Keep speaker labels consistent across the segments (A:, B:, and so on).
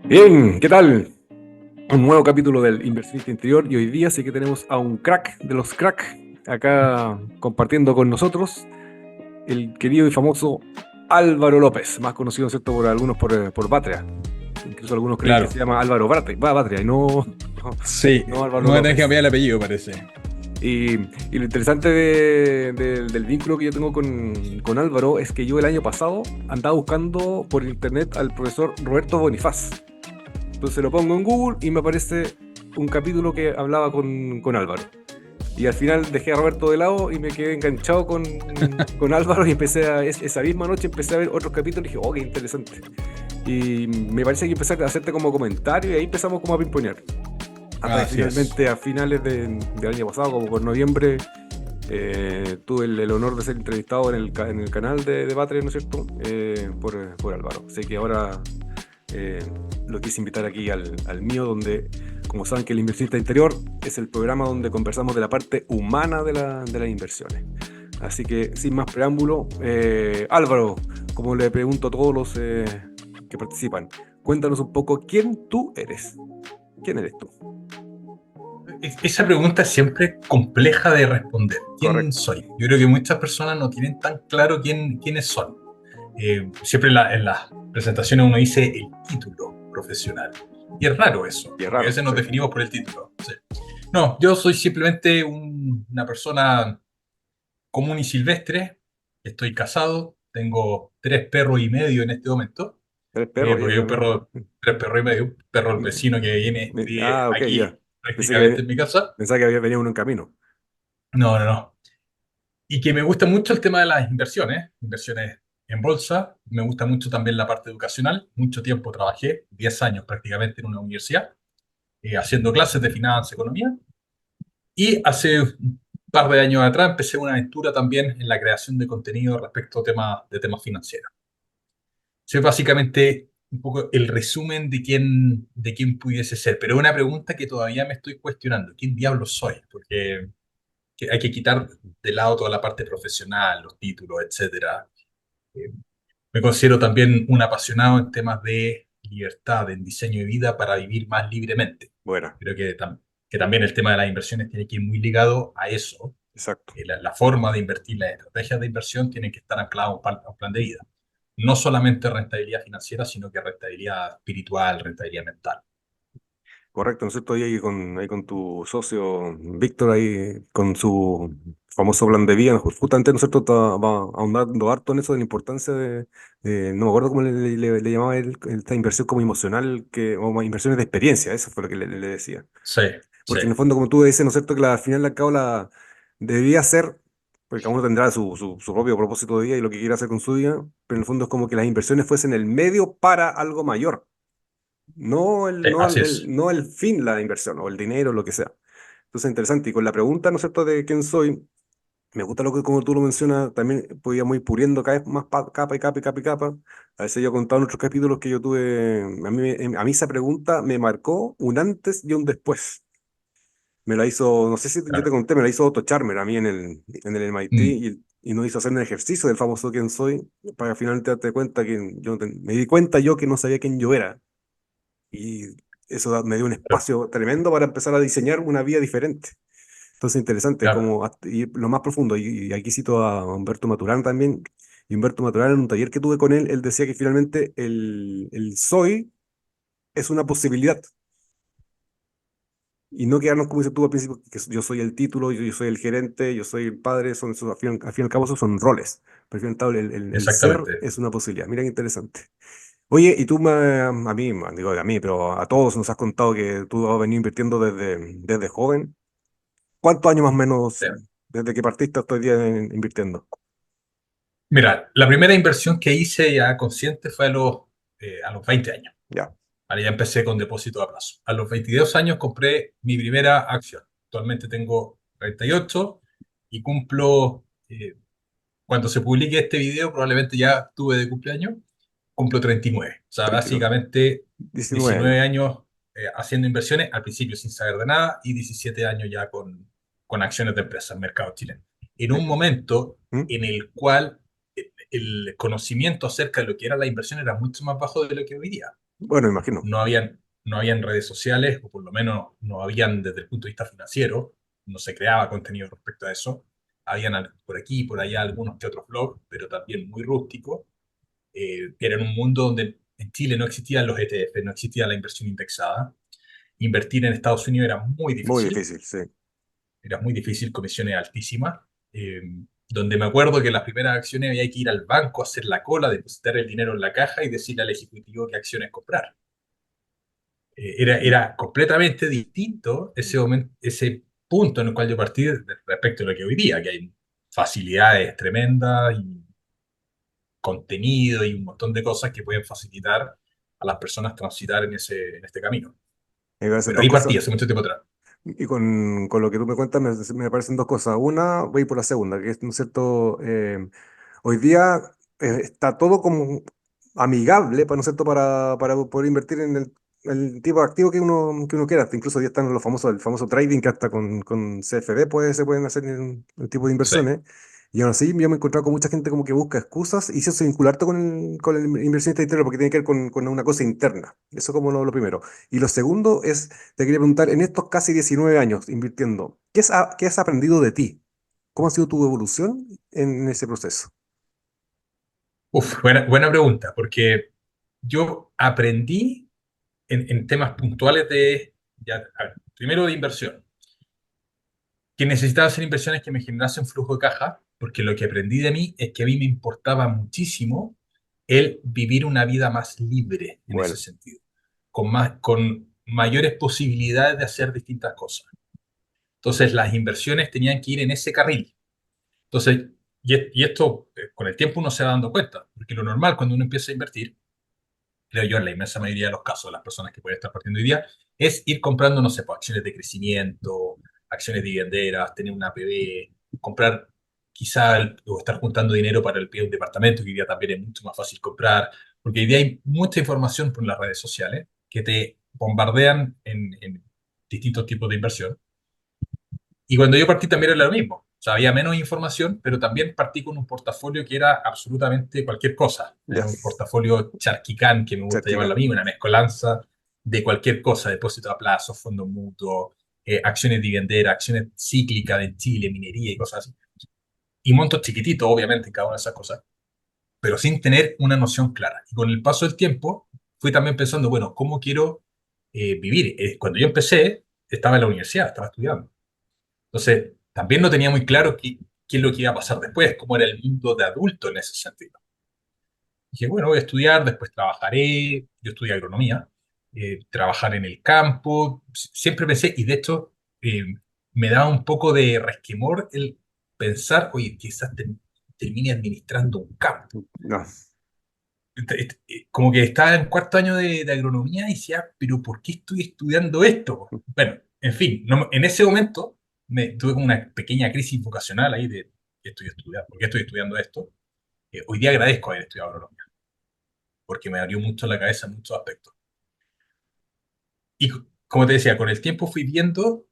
A: Bien, ¿qué tal? Un nuevo capítulo del Inversionista Interior y hoy día sí que tenemos a un crack de los crack acá compartiendo con nosotros, el querido y famoso Álvaro López, más conocido, ¿cierto?, por algunos por Patria. Incluso algunos creen que se
B: Claro,
A: llama Álvaro Patria y no, no,
B: sí,
A: no Álvaro
B: me voy a tener que
A: López.
B: cambiar el apellido, parece.
A: Y lo interesante del vínculo que yo tengo con Álvaro es que yo el año pasado andaba buscando por internet al profesor Roberto Bonifaz. Entonces lo pongo en Google y me aparece un capítulo que hablaba con Álvaro. Y al final dejé a Roberto de lado y me quedé enganchado con Álvaro y esa misma noche empecé a ver otros capítulos y dije, oh, qué interesante. Y me parece que empecé a hacerte como comentario y ahí empezamos como a pimponear. Hasta que
B: Así es.
A: finalmente a finales del año pasado, como por noviembre, tuve el honor de ser entrevistado en el canal de Patreon, ¿no es cierto? Por Álvaro. Así que ahora eh, lo quise invitar aquí al mío, donde, como saben que el inversionista interior es el programa donde conversamos de la parte humana de las inversiones. Así que, sin más preámbulo, Álvaro, como le pregunto a todos los que participan, cuéntanos un poco quién tú eres. ¿Quién eres tú?
B: Esa pregunta es siempre compleja de responder. ¿Quién
A: Correcto.
B: soy? Yo creo que muchas personas no tienen tan claro quiénes son. Siempre en las presentaciones uno dice el título profesional. Y es raro eso,
A: Y es
B: porque a
A: raro,
B: veces nos
A: sí.
B: definimos por el título. Sí. No, yo soy simplemente una persona común y silvestre. Estoy casado, tengo 3 perros y medio en este momento.
A: Eres perro,
B: Porque hay un perro, 3 perros y medio, un perro del vecino que vive
A: Ok, ya.
B: aquí
A: Pensé
B: prácticamente en mi casa.
A: pensaba que había venido uno en camino.
B: No, no, no. Y que me gusta mucho el tema de las inversiones, inversiones en bolsa. Me gusta mucho también la parte educacional. Mucho tiempo trabajé, 10 años prácticamente en una universidad, haciendo clases de finanzas, economía. Y hace un par de años atrás empecé una aventura también en la creación de contenido respecto a temas financieros. Sí, básicamente un poco el resumen de quién pudiese ser, pero una pregunta que todavía me estoy cuestionando, ¿quién diablos soy? Porque hay que quitar de lado toda la parte profesional, los títulos, etcétera. Eh, Me considero también un apasionado en temas de libertad, en diseño de vida para vivir más libremente.
A: Buena,
B: Creo que también el tema de las inversiones tiene que ir muy ligado a eso.
A: exacto.
B: La forma de invertir, las estrategias de inversión tienen que estar ancladas a un plan de vida. No solamente rentabilidad financiera, sino que rentabilidad espiritual, rentabilidad mental.
A: Correcto, ¿no es cierto? Ahí con tu socio Víctor, ahí con su famoso plan de vida, justamente, ¿no es cierto? Va ahondando harto en eso de la importancia no me acuerdo cómo le llamaba él, esta inversión como emocional, o inversiones de experiencia, eso fue lo que le decía.
B: Sí, sí,
A: Porque en el fondo, como tú dices, ¿no es cierto? Que al final y al cabo debería ser, porque cada uno tendrá su propio propósito de vida y lo que quiera hacer con su vida, pero en el fondo es como que las inversiones fuesen el medio para algo mayor.
B: sí, así es.
A: No el fin, la inversión, o el dinero, lo que sea. Entonces, interesante. Y con la pregunta, ¿no es cierto?, de quién soy, me gusta lo que, como tú lo mencionas, también podíamos ir puliendo cada vez más capa y capa y capa y capa. A veces yo he contado en otros capítulos que yo tuve, a mí esa pregunta me marcó un antes y un después. Me la hizo, no sé si yo te
B: Claro.
A: conté, me la hizo Otto Charmer a mí en el MIT
B: Mm,
A: y nos hizo hacer un ejercicio del famoso quién soy, para finalmente darte cuenta que me di cuenta yo que no sabía quién yo era. Y eso me dio un
B: claro,
A: espacio tremendo para empezar a diseñar una vida diferente. Entonces, interesante,
B: claro.
A: como y lo más profundo. Y aquí cito a Humberto Maturana también. Y Humberto Maturana, en un taller que tuve con él decía que finalmente el soy es una posibilidad. Y no quedarnos, como dices tú al principio, que yo soy el título, yo soy el gerente, yo soy el padre, al fin y al cabo, esos son roles. Pero al fin y al cabo, el ser
B: Exactamente.
A: es una posibilidad. Mira qué interesante. Oye, y tú a mí, digo a mí, pero a todos nos has contado que tú has venido invirtiendo desde joven. ¿Cuántos años más o menos
B: Sí.
A: desde que partiste hasta hoy día invirtiendo?
B: Mira, la primera inversión que hice ya consciente fue a los 20 años.
A: Ya,
B: Vale, ya empecé con depósito a plazo. A los 22 años compré mi primera acción. Actualmente tengo 38 y cumplo, cuando se publique este video, probablemente ya estuve de cumpleaños, cumplo 39. O sea,
A: 22,
B: básicamente
A: 19
B: 19
A: años.
B: años haciendo inversiones, al principio sin saber de nada, y 17 años ya con acciones de empresas, mercado chileno. En un momento
A: ¿Mm?
B: en el cual el conocimiento acerca de lo que era la inversión era mucho más bajo de lo que hoy día.
A: Bueno, imagino.
B: No habían redes sociales, o por lo menos no habían desde el punto de vista financiero, no se creaba contenido respecto a eso. Habían por aquí y por allá algunos que otros blogs, pero también muy rústicos. Era en un mundo donde en Chile no existían los ETF, no existía la inversión indexada. Invertir en Estados Unidos
A: Muy difícil, sí.
B: era muy difícil, comisiones altísimas. eh, Donde me acuerdo que las primeras acciones había que ir al banco, hacer la cola, depositar el dinero en la caja y decirle al ejecutivo qué acciones comprar. Era completamente distinto ese punto en el cual yo partí respecto a lo que hoy día, que hay facilidades tremendas y contenido y un montón de cosas que pueden facilitar a las personas transitar en este camino.
A: Me parecen
B: Pero
A: dos
B: ahí
A: cosas.
B: partí hace mucho tiempo atrás.
A: Y con lo que tú me cuentas me parecen dos cosas. Una, voy por la segunda, que es, ¿no es cierto? Hoy día está todo como amigable, ¿no es cierto? Para poder invertir en el tipo de activo que uno quiera. Hasta incluso ya están el famoso trading, que hasta con CFD se pueden hacer el tipo de
B: Sí.
A: inversiones. Y aún así yo me he encontrado con mucha gente como que busca excusas y se hace vincularte con el inversionista interno porque tiene que ver con una cosa interna. Eso como lo primero. Y lo segundo es, te quería preguntar, en estos casi 19 años invirtiendo, ¿qué has aprendido de ti? ¿Cómo ha sido tu evolución en ese proceso?
B: Uf, buena pregunta, porque yo aprendí en temas puntuales a ver, primero de inversión, que necesitaba hacer inversiones que me generasen flujo de caja, porque lo que aprendí de mí es que a mí me importaba muchísimo el vivir una vida más libre en ese
A: Bueno,
B: sentido, con mayores posibilidades de hacer distintas cosas. Entonces las inversiones tenían que ir en ese carril. Entonces, y esto con el tiempo uno se va dando cuenta, porque lo normal cuando uno empieza a invertir, creo yo en la inmensa mayoría de los casos, las personas que pueden estar partiendo hoy día, es ir comprando, no sé, pues, acciones de crecimiento, acciones dividenderas, tener una APB, comprar quizá o estar juntando dinero para el pie de un departamento, que hoy día también es mucho más fácil comprar, porque hoy día hay mucha información por las redes sociales que te bombardean en distintos tipos de inversión. Y cuando yo partí también era lo mismo. O sea, había menos información, pero también partí con un portafolio que era absolutamente cualquier cosa.
A: ya,
B: Era un portafolio charquicán, que me gusta llamarlo a
A: certificado.
B: mí, una mezcolanza de cualquier cosa, depósito a plazo, fondos mutuos, acciones dividenderas, acciones cíclicas de Chile, minería y cosas así. Y montos chiquititos, obviamente, en cada una de esas cosas, pero sin tener una noción clara. Y con el paso del tiempo, fui también pensando, bueno, ¿cómo quiero vivir? Cuando yo empecé, estaba en la universidad, estaba estudiando. Entonces, también no tenía muy claro qué es lo que iba a pasar después, cómo era el mundo de adulto en ese sentido. Dije, bueno, voy a estudiar, después trabajaré, yo estudié agronomía, trabajar en el campo, siempre pensé, y de hecho eh, me daba un poco de resquemor el pensar, oye, quizás termine administrando un campo.
A: No,
B: Como que estaba en cuarto año de agronomía y decía, pero ¿por qué estoy estudiando esto? Bueno, en fin, en ese momento tuve como una pequeña crisis vocacional ahí de ¿qué estoy estudiando? ¿Por qué estoy estudiando esto? Hoy día agradezco haber estudiado agronomía, porque me abrió mucho la cabeza en muchos aspectos. Y como te decía, con el tiempo fui viendo,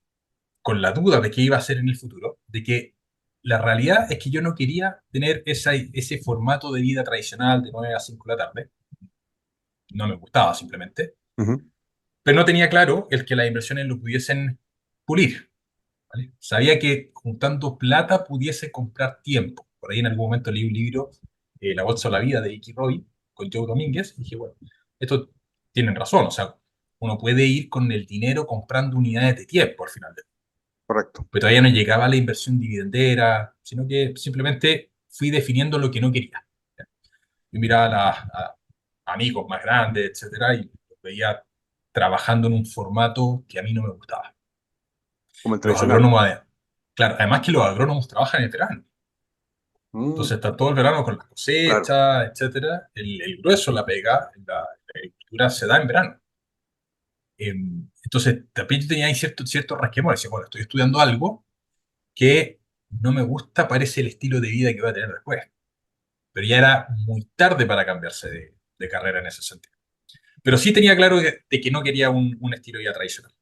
B: con la duda de qué iba a hacer en el futuro, de que la realidad es que yo no quería tener ese formato de vida tradicional de 9 a 5 de la tarde, no me gustaba simplemente,
A: ujú,
B: pero no tenía claro el que las inversiones lo pudiesen pulir, ¿vale? Sabía que juntando plata pudiese comprar tiempo. Por ahí en algún momento leí un libro, La Bolsa o la Vida de Ricky Roy, con Joe Domínguez, y dije, bueno, esto tienen razón, o sea, uno puede ir con el dinero comprando unidades de tiempo al final del día.
A: correcto.
B: Pero todavía no llegaba a la inversión dividendera, sino que simplemente fui definiendo lo que no quería. Yo miraba a amigos más grandes, etcétera, y los veía trabajando en un formato que a mí no me gustaba.
A: Como el
B: Los
A: tradicional.
B: agrónomos, claro, además que los agrónomos trabajan en el verano.
A: Mm,
B: Entonces está todo el verano con las
A: claro.
B: cosechas, etcétera. El grueso, la pega, la agricultura se da en verano. Entonces también yo tenía ahí cierto resquemor. Decía, bueno, estoy estudiando algo que no me gusta, parece el estilo de vida que voy a tener después. Pero ya era muy tarde para cambiarse de carrera en ese sentido. Pero sí tenía claro de que no quería un estilo ya tradicional.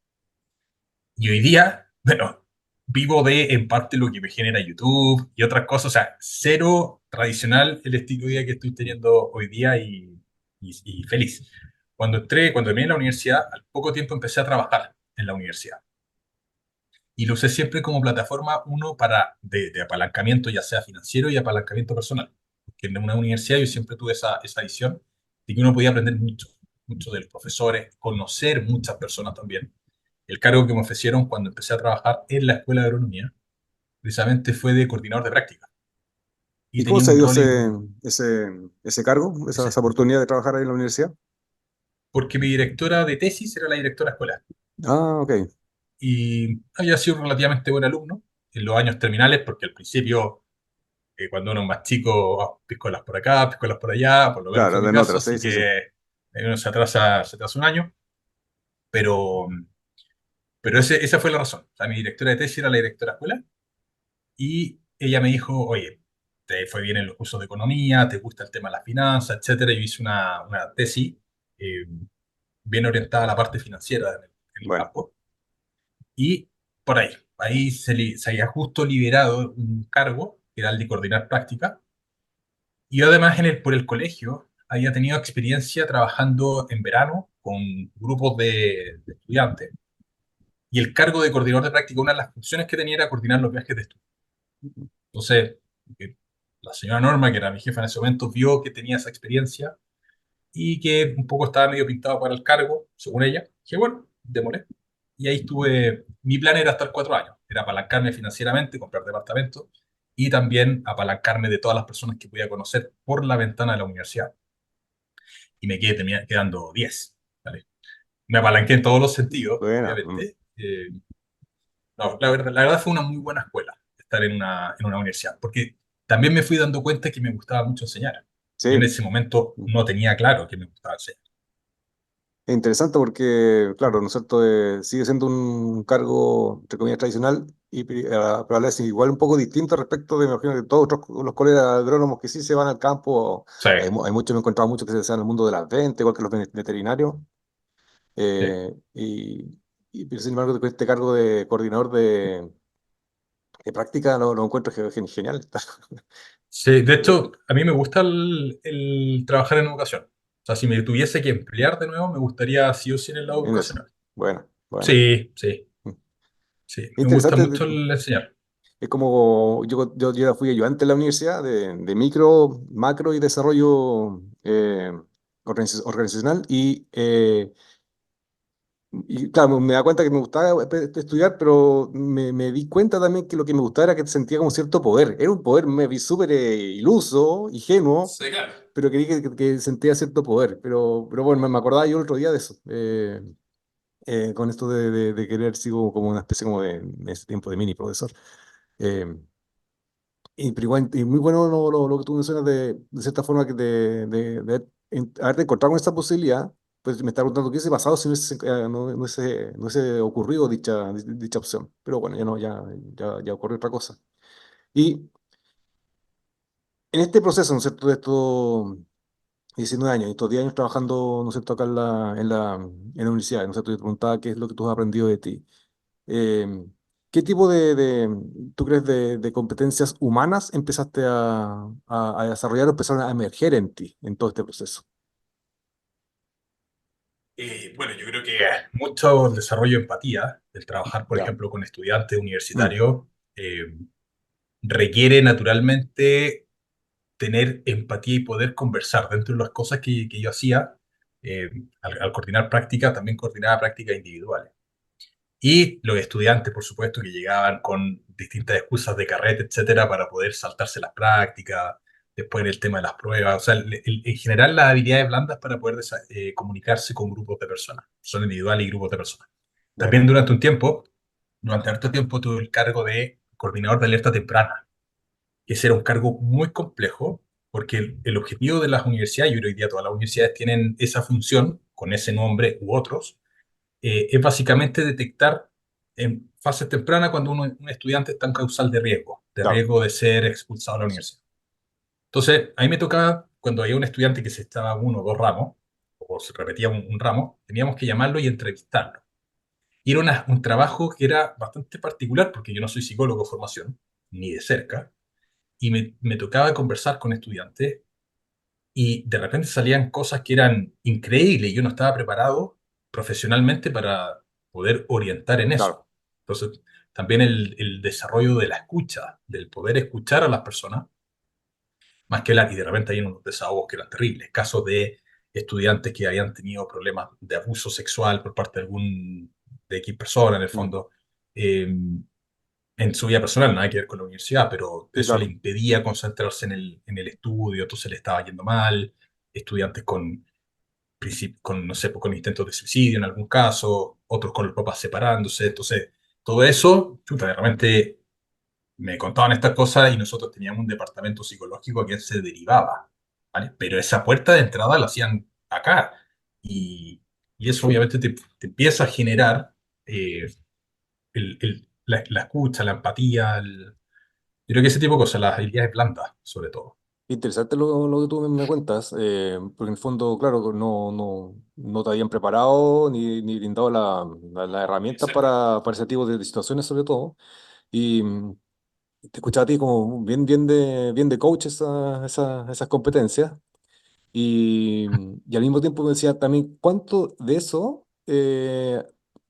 B: Y hoy día, bueno, vivo de en parte lo que me genera YouTube y otras cosas. O sea, cero tradicional el estilo de vida que estoy teniendo hoy día y feliz. cuando terminé la universidad, al poco tiempo empecé a trabajar en la universidad. Y lo usé siempre como plataforma, uno, de apalancamiento, ya sea financiero y apalancamiento personal. Porque en una universidad yo siempre tuve esa visión de que uno podía aprender mucho, mucho de los profesores, conocer muchas personas también. El cargo que me ofrecieron cuando empecé a trabajar en la Escuela de Agronomía, precisamente fue de coordinador de práctica. Y
A: ¿Y cómo
B: tenía
A: se
B: un
A: dio
B: rol
A: ese cargo, esa oportunidad de trabajar ahí en la universidad?
B: porque mi directora de tesis era la directora escolar.
A: Ah, ok.
B: Y había sido relativamente buen alumno en los años terminales, porque al principio, cuando uno es más chico, piscolas por acá, piscolas por allá, por lo menos fue
A: Claro,
B: mi
A: de
B: caso,
A: notas, sí,
B: así
A: sí, sí.
B: que uno se atrasa un año, pero, pero esa fue la razón. O sea, mi directora de tesis era la directora escolar y ella me dijo, oye, te fue bien en los cursos de economía, te gusta el tema de las finanzas, etcétera. Yo hice una tesis eh, bien orientada a la parte financiera en el
A: Bueno,
B: campo. Y por ahí se había justo liberado un cargo, que era el de coordinar práctica. Y yo además por el colegio había tenido experiencia trabajando en verano con grupos de estudiantes. Y el cargo de coordinador de práctica, una de las funciones que tenía era coordinar los viajes de estudio. Entonces, eh, la señora Norma, que era mi jefa en ese momento, vio que tenía esa experiencia y que un poco estaba medio pintado para el cargo, según ella. Dije, bueno, demoré. Y ahí estuve, mi plan era estar 4 años, era apalancarme financieramente, comprar departamentos y también apalancarme de todas las personas que podía conocer por la ventana de la universidad. Y me quedando 10, ¿vale? Me apalanqué en todos los sentidos,
A: buena.
B: obviamente. No, la verdad fue una muy buena escuela estar en una universidad, porque también me fui dando cuenta que me gustaba mucho enseñar. Yo en
A: Sí.
B: ese momento no tenía claro que me gustaba enseñar.
A: Es interesante porque, claro, ¿no es cierto? Sigue siendo un cargo, entre comillas, tradicional, pero a la vez igual un poco distinto respecto de, me imagino, de todos los colegas agrónomos que sí se van al campo.
B: Sí,
A: Hay muchos, me he encontrado muchos que se están en el mundo de las ventas, igual que los veterinarios.
B: sí.
A: eh, y, pero sin embargo, con este cargo de coordinador de práctica lo encuentro genial.
B: Sí, de hecho, a mí me gusta el trabajar en educación. O sea, si me tuviese que emplear de nuevo, me gustaría sí o sí en el lado
A: En eso.
B: educacional.
A: Bueno, bueno.
B: Sí, sí, sí. Me gusta
A: Interesante.
B: mucho el enseñar.
A: Es como yo fui ayudante en la universidad de micro, macro y desarrollo organizacional y claro, me da cuenta que me gustaba estudiar, pero me di cuenta también que lo que me gustaba era que sentía como cierto poder. Era un poder, me vi súper iluso, ingenuo,
B: Sí, claro.
A: pero creí que sentía cierto poder. Pero bueno, me acordaba yo el otro día de eso. Con esto de querer, sigo como una especie como en ese tiempo de mini profesor. Eh, pero igual, y muy bueno lo que tú mencionas de cierta forma que haberte encontrado con esta posibilidad, pues me está preguntando qué hubiese pasado si no hubiese ocurrido dicha opción. Pero bueno, ya no, ya ocurrió otra cosa. Y en este proceso, ¿no es cierto?, de estos 19 años, estos 10 años trabajando, ¿no es cierto?, acá en la universidad, ¿no es cierto?, y te preguntaba qué es lo que tú has aprendido de ti. Eh, ¿Qué tipo tú crees, de competencias humanas empezaste a desarrollar o empezaron a emerger en ti en todo este proceso?
B: Bueno, yo creo que mucho desarrollo de empatía, el trabajar, por
A: Ya.
B: ejemplo, con estudiantes
A: Mm,
B: universitarios, requiere naturalmente tener empatía y poder conversar. Dentro de las cosas que yo hacía, eh, al coordinar prácticas, también coordinaba prácticas individuales. Y los estudiantes, por supuesto, que llegaban con distintas excusas de carrete, etcétera, para poder saltarse las prácticas, después el tema de las pruebas, o sea, en general las habilidades blandas para poder comunicarse con grupos de personas, son individuales y grupos de personas. También
A: bueno,
B: durante harto tiempo tuve el cargo de coordinador de alerta temprana, que ese era un cargo muy complejo, porque el objetivo de las universidades, y hoy día todas las universidades tienen esa función, con ese nombre u otros, es básicamente detectar en fases tempranas cuando un estudiante está en causal de
A: claro,
B: riesgo de ser expulsado de la universidad. Entonces, a mí me tocaba, cuando había un estudiante que se estaba uno o dos ramos, o se repetía un ramo, teníamos que llamarlo y entrevistarlo. Y era un trabajo que era bastante particular, porque yo no soy psicólogo de formación, ni de cerca, y me tocaba conversar con estudiantes y de repente salían cosas que eran increíbles y yo no estaba preparado profesionalmente para poder orientar en eso.
A: Claro,
B: Entonces, también el desarrollo de la escucha, del poder escuchar a las personas, más que hablar, y de repente hay unos desahogos que eran terribles, casos de estudiantes que habían tenido problemas de abuso sexual por parte de algún, de X persona, en el
A: mm,
B: fondo, eh, en su vida personal, nada que ver con la universidad, pero
A: sí,
B: eso le
A: claro,
B: impedía concentrarse en el estudio, entonces le estaba yendo mal, estudiantes con, con, no sé, pues, con intentos de suicidio en algún caso, otros con los papás separándose, entonces todo eso, chuta, realmente me contaban estas cosas y nosotros teníamos un departamento psicológico a quien se derivaba, ¿vale? Pero esa puerta de entrada la hacían acá y, y eso obviamente te empieza a generar la escucha, la empatía, yo creo que ese tipo de cosas, las habilidades blandas, sobre todo.
A: interesante lo que tú me cuentas, porque en el fondo, claro, no te habían preparado ni brindado las herramientas
B: Exacto.
A: para ese tipo de situaciones, sobre todo. Y te escuchaba a ti como bien de coach esas competencias. Y al mismo tiempo me decía también, ¿cuánto de eso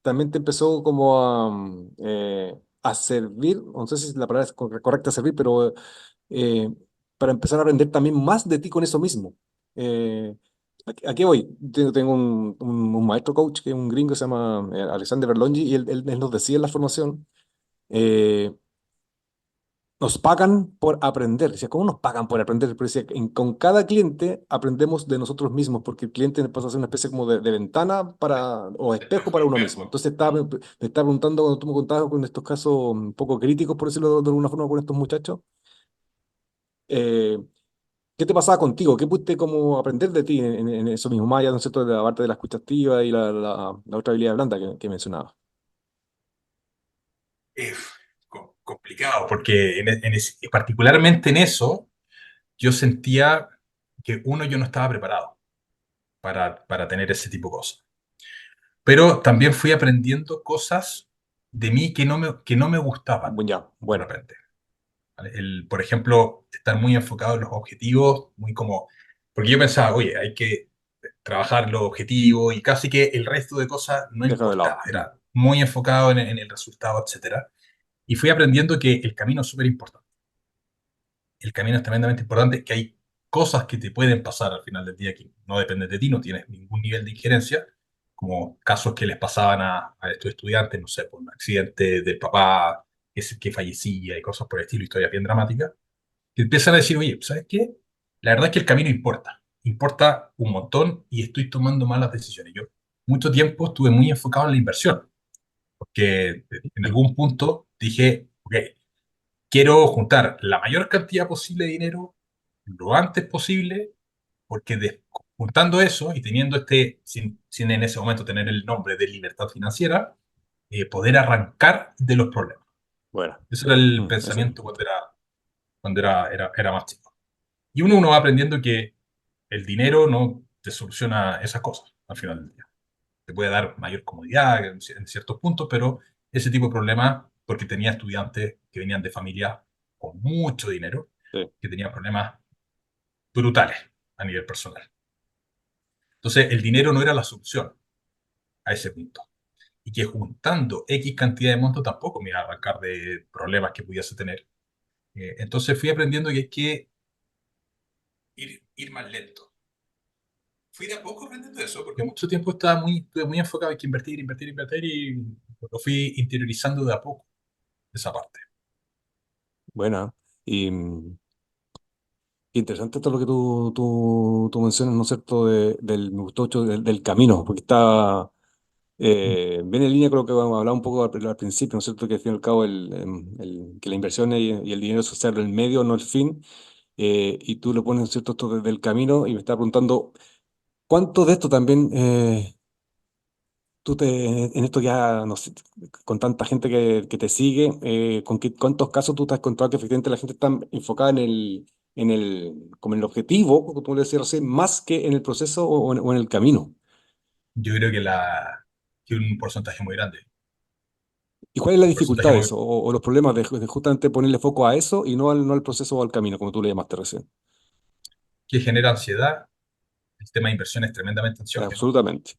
A: también te empezó como a servir? No sé si la palabra es correcta, servir, pero eh, para empezar a aprender también más de ti con eso mismo. ¿A qué voy? Tengo un maestro coach que es un gringo, que se llama Alexander Berlongi, y él nos decía en la formación, eh, nos pagan por aprender. Decía, ¿cómo nos pagan por aprender? Pero decía, con cada cliente aprendemos de nosotros mismos, porque el cliente pasa a ser una especie como de ventana o espejo para uno mismo.
B: Espejo.
A: Entonces me estaba preguntando, cuando tú me contabas con estos casos un poco críticos, por decirlo de alguna forma, con estos muchachos, eh, ¿qué te pasaba contigo? ¿Qué pudiste como aprender de ti en eso mismo? Más allá, ¿no es cierto?, de la parte de la escucha activa y la otra habilidad blanda que mencionaba.
B: Es complicado, porque particularmente en eso, yo sentía que uno, yo no estaba preparado para tener ese tipo de cosas. Pero también fui aprendiendo cosas de mí que no me gustaban
A: Ya,
B: de
A: bueno,
B: repente. ¿Vale? Por ejemplo, estar muy enfocado en los objetivos, muy como, porque yo pensaba, oye, hay que trabajar los objetivos y casi que el resto de cosas no
A: déjalo de
B: importaba,
A: lado.
B: era muy enfocado en el resultado, etcétera. Y fui aprendiendo que el camino es súper importante. El camino es tremendamente importante, que hay cosas que te pueden pasar al final del día que no dependen de ti, no tienes ningún nivel de injerencia, como casos que les pasaban a estos estudiantes, no sé, por un accidente del papá que fallecía y cosas por el estilo, historias bien dramáticas, que empiezan a decir, oye, ¿sabes qué? La verdad es que el camino importa, importa un montón y estoy tomando malas decisiones. Yo mucho tiempo estuve muy enfocado en la inversión, porque en algún punto dije, ok, quiero juntar la mayor cantidad posible de dinero lo antes posible, porque juntando eso y teniendo sin en ese momento tener el nombre de libertad financiera, poder arrancar de los problemas.
A: Bueno,
B: Ese era el
A: eso
B: pensamiento
A: mismo.
B: cuando era más chico. Y uno va aprendiendo que el dinero no te soluciona esas cosas al final del día. Te puede dar mayor comodidad en ciertos puntos, pero ese tipo de problemas, porque tenía estudiantes que venían de familias con mucho dinero,
A: Sí.
B: que tenían problemas brutales a nivel personal. Entonces, el dinero no era la solución a ese punto. Y que juntando X cantidad de montos tampoco me iba a arrancar de problemas que pudiese tener. Entonces fui aprendiendo que hay que ir más lento. Fui de a poco aprendiendo eso, porque mucho tiempo estuve muy enfocado en que invertir, invertir, invertir, y lo fui interiorizando de a poco, esa parte.
A: Buena. Y interesante todo lo que tú mencionas, ¿no es cierto?, me gustó mucho del camino, porque está bien en línea con lo que hemos hablado un poco al principio, ¿no es cierto?, que al fin y al cabo que la inversión y el dinero social el medio, no el fin, y tú le pones, ¿no es cierto?, esto desde el camino, y me está preguntando, ¿cuánto de esto también en esto ya, no sé, con tanta gente que te sigue, cuántos casos tú te has encontrado que efectivamente la gente está enfocada como en el objetivo, como tú le decías recién, más que en el proceso o en el camino?
B: Yo creo que un porcentaje muy grande.
A: ¿Y cuál es la
B: Un porcentaje
A: dificultad de
B: muy,
A: eso? O los problemas de justamente ponerle foco a eso y no al proceso o al camino, como tú le llamaste recién.
B: que genera ansiedad. El tema de inversión es tremendamente ansiógeno.
A: absolutamente.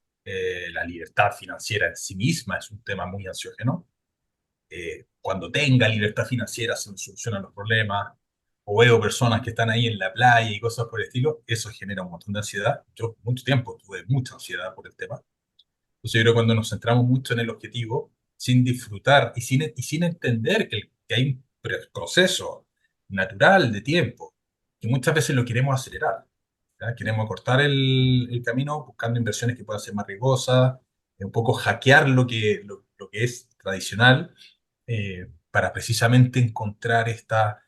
B: La libertad financiera en sí misma es un tema muy ansiógeno. Cuando tenga libertad financiera se me solucionan los problemas. O veo personas que están ahí en la playa y cosas por el estilo, eso genera un montón de ansiedad. Yo mucho tiempo tuve mucha ansiedad por el tema. Entonces yo creo que cuando nos centramos mucho en el objetivo, sin disfrutar y sin entender que hay un proceso natural de tiempo, que muchas veces lo queremos acelerar. ¿Ya? Queremos cortar el camino buscando inversiones que puedan ser más riesgosas, un poco hackear lo que es tradicional, para precisamente encontrar esta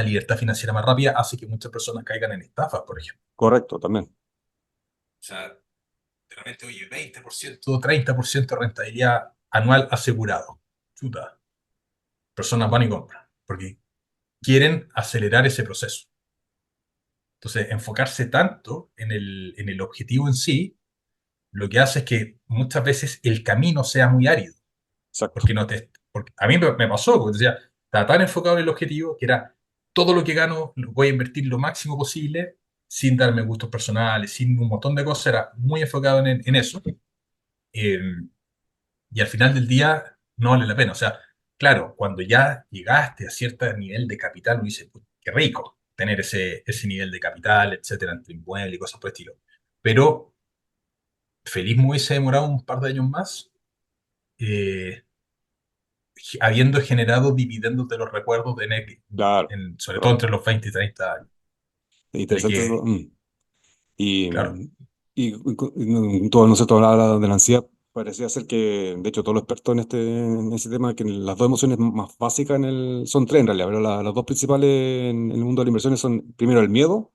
B: libertad financiera más rápida, hace que muchas personas caigan en estafas, por ejemplo.
A: Correcto, también.
B: O sea, de repente, oye, 20%, 30% de rentabilidad anual asegurado. Chuta, personas van y compran, porque quieren acelerar ese proceso. Entonces, enfocarse tanto en el objetivo en sí, lo que hace es que muchas veces el camino sea muy árido,
A: Exacto.
B: porque a mí me pasó, porque decía, estaba tan enfocado en el objetivo que era todo lo que gano lo voy a invertir lo máximo posible, sin darme gustos personales, sin un montón de cosas, era muy enfocado en eso. Eh, y al final del día no vale la pena. O sea, claro, cuando ya llegaste a cierto nivel de capital, uno dice, "Puta, qué rico tener ese nivel de capital, etcétera, entre inmuebles y cosas por el estilo. Pero feliz me hubiese demorado un par de años más, eh, habiendo generado dividendos de los recuerdos de NEC,
A: Claro,
B: sobre todo
A: claro.
B: entre los 20 y 30 años. De
A: Interesante eso.
B: que,
A: Y,
B: claro,
A: todos nosotros hablaba de la ansiedad. Parecía ser que, de hecho, todos los expertos en este tema, que las dos emociones más básicas son tres en realidad, pero las dos principales en el mundo de las inversiones son primero el miedo,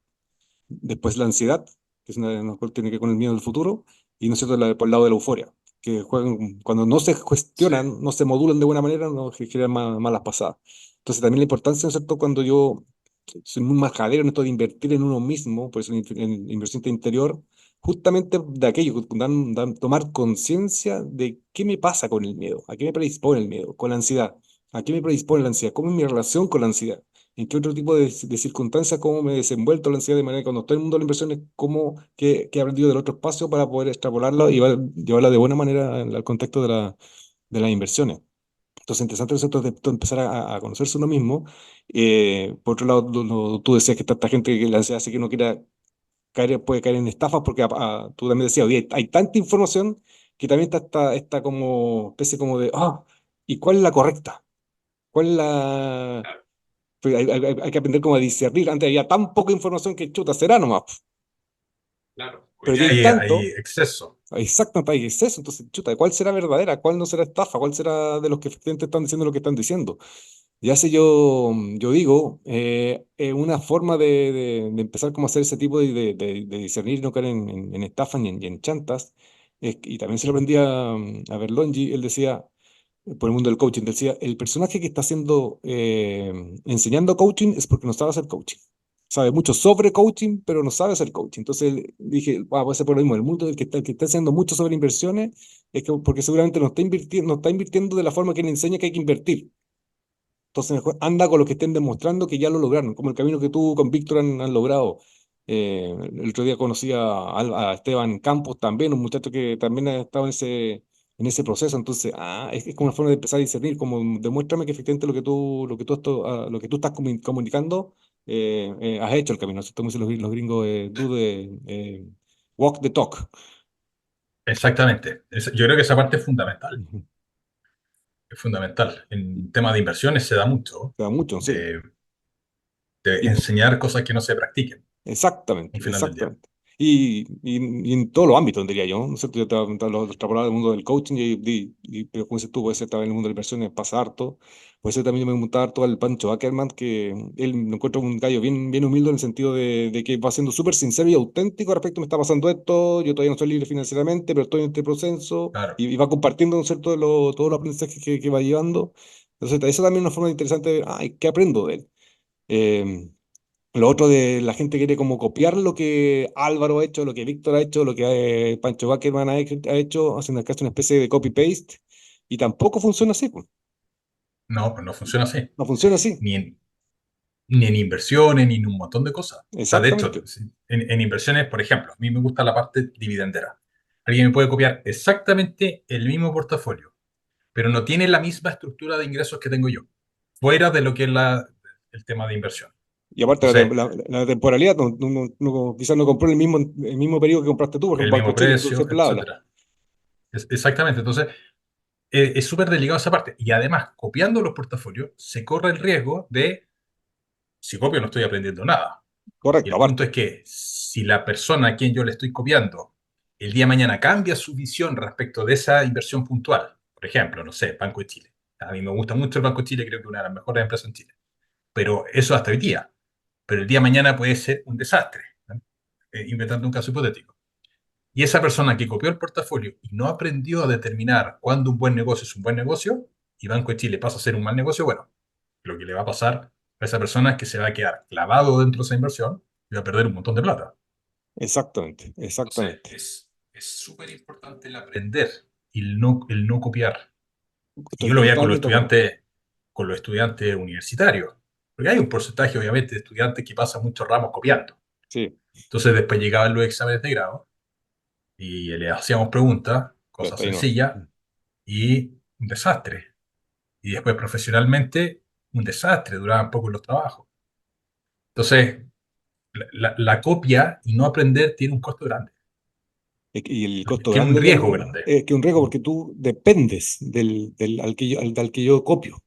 A: después la ansiedad, que es una cual tiene que ver con el miedo del futuro, y no es cierto, por el lado de la euforia, que juegan, cuando no se
B: sí,
A: cuestionan, no se modulan de buena manera, no generan malas pasadas. Entonces también la importancia, ¿no es cierto?, cuando yo soy muy majadero en esto de invertir en uno mismo, por eso en inversión interior, justamente de aquello, tomar conciencia de qué me pasa con el miedo, a qué me predispone el miedo, con la ansiedad, a qué me predispone la ansiedad, cómo es mi relación con la ansiedad, en qué otro tipo de circunstancias, cómo me he desenvuelto la ansiedad, de manera que cuando estoy en el mundo de la inversión es cómo que he aprendido del otro espacio para poder extrapolarla y llevarla de buena manera al contexto de las inversiones. Entonces, interesante nosotros de empezar a conocerse uno mismo. Por otro lado, tú decías que está esta gente que la ansiedad hace que no quiera puede caer en estafas, porque tú también decías, oye, hay tanta información que también está esta como especie como de, ¿y cuál es la correcta? ¿Cuál es la...? Pues hay que aprender como a discernir. Antes había tan poca información que chuta, será nomás.
B: claro. Hoy
A: Pero
B: día
A: ya hay
B: hay
A: tanto,
B: exceso.
A: exactamente, hay exceso. Entonces, chuta, ¿cuál será verdadera? ¿Cuál no será estafa? ¿Cuál será de los que efectivamente están diciendo lo que están diciendo? Ya sé, yo digo, una forma de empezar como a hacer ese tipo de discernir y no caer en estafas ni en chantas, y también se lo aprendí a Berlongi. Él decía, por el mundo del coaching, decía, el personaje que está haciendo, enseñando coaching es porque no sabe hacer coaching. Sabe mucho sobre coaching, pero no sabe hacer coaching. Entonces dije, puede ser por lo mismo, el mundo el que está haciendo mucho sobre inversiones, porque seguramente no está invirtiendo de la forma que le enseña que hay que invertir. Entonces mejor anda con los que estén demostrando que ya lo lograron, como el camino que tú con Víctor han logrado. El otro día conocí a Esteban Campos también, un muchacho que también ha estado en ese proceso. Entonces, es como una forma de empezar a discernir, como demuéstrame que efectivamente lo que tú estás comunicando, has hecho el camino. Esto como dicen los gringos, walk the talk.
B: Exactamente. Yo creo que esa parte es fundamental.
A: Ujú.
B: Es fundamental. En temas de inversiones se da mucho
A: Te da mucho, sí.
B: de, de
A: Y,
B: enseñar cosas que no se practiquen al
A: Exactamente,
B: final del día.
A: exactamente. Y en todos los ámbitos, diría yo, ¿no es cierto? Yo te lo extrapolaba del mundo del coaching, pero como dices tú, puede ser también en el mundo de las inversiones, pasa harto. Puede ser también, yo me preguntaba harto al Pancho Ackerman, que él me encuentra un gallo bien, bien humilde en el sentido de que va siendo súper sincero y auténtico respecto, me está pasando esto, yo todavía no soy libre financieramente, pero estoy en este proceso,
B: Claro.
A: y va compartiendo, ¿no es cierto?, todos los aprendizajes que va llevando. Entonces, eso también es una forma interesante de ver, ¿qué aprendo de él? Eh, lo otro de la gente quiere como copiar lo que Álvaro ha hecho, lo que Víctor ha hecho, lo que Pancho Backerman ha hecho, haciendo casi una especie de copy-paste, y tampoco funciona así, pues.
B: No, pues no funciona así.
A: No funciona así.
B: Ni en- ni en inversiones, ni en un montón de cosas. O sea, de hecho,
A: Exactamente.
B: en inversiones, por ejemplo, a mí me gusta la parte dividendera. Alguien me puede copiar exactamente el mismo portafolio, pero no tiene la misma estructura de ingresos que tengo yo, fuera de lo que es el tema de inversión.
A: Y aparte
B: Entonces,
A: la temporalidad, quizás no compró en el mismo periodo que compraste tú, por
B: el
A: ejemplo, Banco
B: mismo
A: de Chile, que tú
B: precio,
A: siempre la hablas.
B: etcétera. Exactamente. Entonces, es súper delicado esa parte. Y además, copiando los portafolios, se corre el riesgo de, si copio no estoy aprendiendo nada. Y
A: Correcto,
B: el punto
A: aparte.
B: es que si la persona a quien yo le estoy copiando el día de mañana cambia su visión respecto de esa inversión puntual, por ejemplo, no sé, Banco de Chile. A mí me gusta mucho el Banco de Chile, creo que es una de las mejores empresas en Chile. Pero eso hasta hoy día. Pero el día de mañana puede ser un desastre, ¿no? Inventando un caso hipotético. Y esa persona que copió el portafolio y no aprendió a determinar cuándo un buen negocio es un buen negocio y Banco de Chile pasa a ser un mal negocio, bueno, lo que le va a pasar a esa persona es que se va a quedar clavado dentro de esa inversión y va a perder un montón de plata.
A: Exactamente,
B: Entonces,
A: exactamente.
B: es súper importante el aprender y el no copiar. Y
A: Estoy
B: yo lo veía
A: totalmente de acuerdo.
B: con los estudiantes universitarios. Porque hay un porcentaje, obviamente, de estudiantes que pasan muchos ramos copiando.
A: Sí,
B: Entonces, después llegaban los exámenes de grado y le hacíamos preguntas,
A: pero
B: cosas
A: hasta ahí no.
B: sencillas, y un desastre. Y después, profesionalmente, un desastre. Duraban poco los trabajos. Entonces, la copia y no aprender tiene un costo grande.
A: Y el costo
B: Tiene un
A: grande
B: riesgo grande.
A: es que un riesgo porque tú dependes al que yo copio.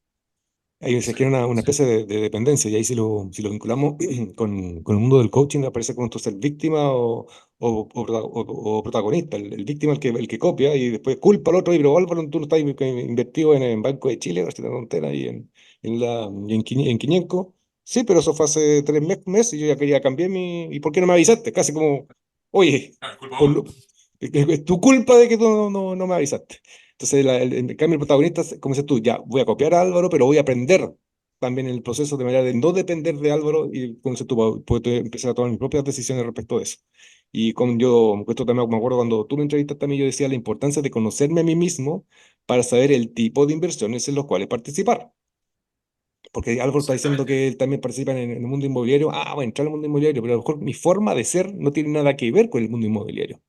A: Ahí se
B: Sí,
A: crea una
B: sí.
A: especie de dependencia y ahí si lo vinculamos con el mundo del coaching aparece como entonces el víctima o protagonista. El víctima el que copia y después culpa al otro y pero Álvaro, tú no estás invertido en Banco de Chile, esta tontera, y en Quiñenco. Sí, pero eso fue hace 3 meses y yo ya quería cambiar ¿Y por qué no me avisaste? Casi como, oye,
B: Ah, disculpa
A: por
B: ahora.
A: lo- es tu culpa de que tú no me avisaste. Entonces, en cambio, el protagonista, como dices tú, ya voy a copiar a Álvaro, pero voy a aprender también el proceso de manera de no depender de Álvaro y como dices tú, puedo empezar a tomar mis propias decisiones respecto de eso. Y esto también me acuerdo cuando tú me entrevistaste a mí, yo decía la importancia de conocerme a mí mismo para saber el tipo de inversiones en los cuales participar. Porque Álvaro está diciendo
B: Exactamente.
A: que él también participa en el mundo inmobiliario. Ah, bueno, entrar al mundo inmobiliario, pero a lo mejor mi forma de ser no tiene nada que ver con el mundo inmobiliario.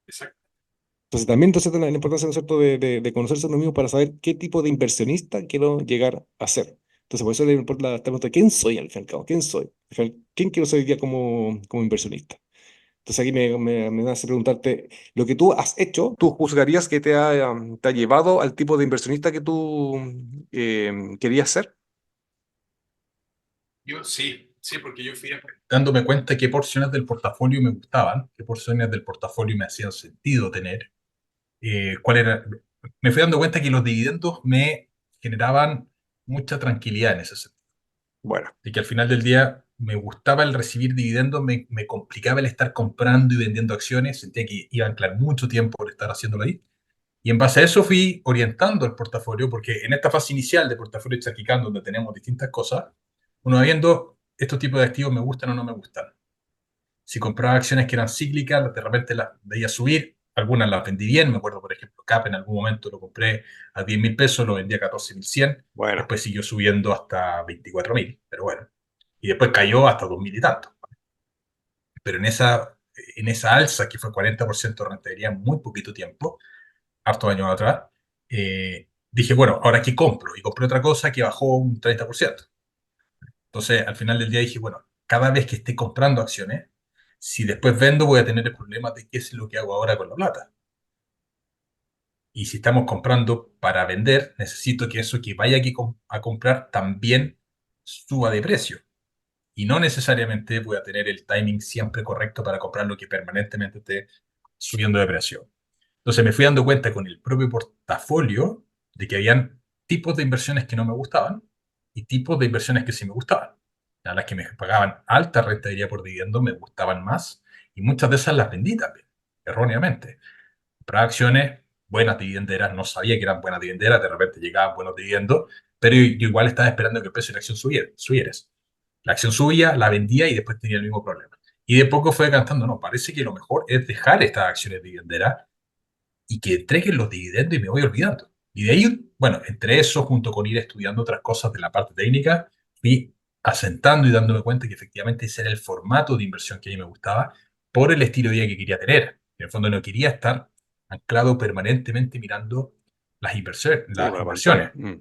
B: Exacto.
A: Entonces también entonces, la importancia, ¿no es cierto?, de conocerse a uno mismo para saber qué tipo de inversionista quiero llegar a ser. Entonces por eso le importa la pregunta, ¿quién soy al fin y al cabo? ¿Quién soy? Al final, ¿quién quiero ser hoy día como inversionista? Entonces aquí me hace preguntarte, lo que tú has hecho, ¿tú juzgarías que te ha llevado al tipo de inversionista que tú querías ser?
B: Yo sí, sí, porque yo fui dándome cuenta qué porciones del portafolio me gustaban, qué porciones del portafolio me hacían sentido tener, cuál era. Me fui dando cuenta que los dividendos me generaban mucha tranquilidad en ese sentido.
A: Bueno,
B: Y que al final del día me gustaba el recibir dividendos, me complicaba el estar comprando y vendiendo acciones, sentía que iba a anclar mucho tiempo por estar haciéndolo ahí. Y en base a eso fui orientando el portafolio, porque en esta fase inicial de portafolio charquicán, donde tenemos distintas cosas, uno va viendo estos tipos de activos me gustan o no me gustan. Si compraba acciones que eran cíclicas, de repente las veía subir, algunas las vendí bien, me acuerdo por ejemplo CAP en algún momento lo compré a 10.000 pesos, lo vendí a 14.100,
A: bueno,
B: después siguió subiendo hasta 24.000, pero bueno, y después cayó hasta 2.000 y tanto. Pero en esa alza, que fue 40% de rentabilidad en muy poquito tiempo, hartos años atrás, dije, bueno, ¿ahora qué compro? Y compré otra cosa que bajó un 30%. Entonces, al final del día dije, bueno, cada vez que esté comprando acciones, si después vendo, voy a tener el problema de qué es lo que hago ahora con la plata. Y si estamos comprando para vender, necesito que eso que vaya a comprar también suba de precio. Y no necesariamente voy a tener el timing siempre correcto para comprar lo que permanentemente esté subiendo de precio. Entonces me fui dando cuenta con el propio portafolio de que habían tipos de inversiones que no me gustaban y tipos de inversiones que sí me gustaban. A las que me pagaban alta rentabilidad por dividendo me gustaban más y muchas de esas las vendí también, erróneamente. Compraba acciones, buenas dividenderas, no sabía que eran buenas dividenderas, de repente llegaban buenos dividendos, pero yo igual estaba esperando que el precio de la acción subiera. La acción subía, la vendía y después tenía el mismo problema. Y de poco fue cantando, no, parece que lo mejor es dejar estas acciones dividenderas y que entreguen los dividendos y me voy olvidando. Y de ahí, bueno, entre eso, junto con ir estudiando otras cosas de la parte técnica, fui asentando y dándome cuenta que efectivamente ese era el formato de inversión que a mí me gustaba por el estilo de vida que quería tener. En el fondo no quería estar anclado permanentemente mirando
A: Sí,
B: las
A: por la pantalla.
B: inversiones.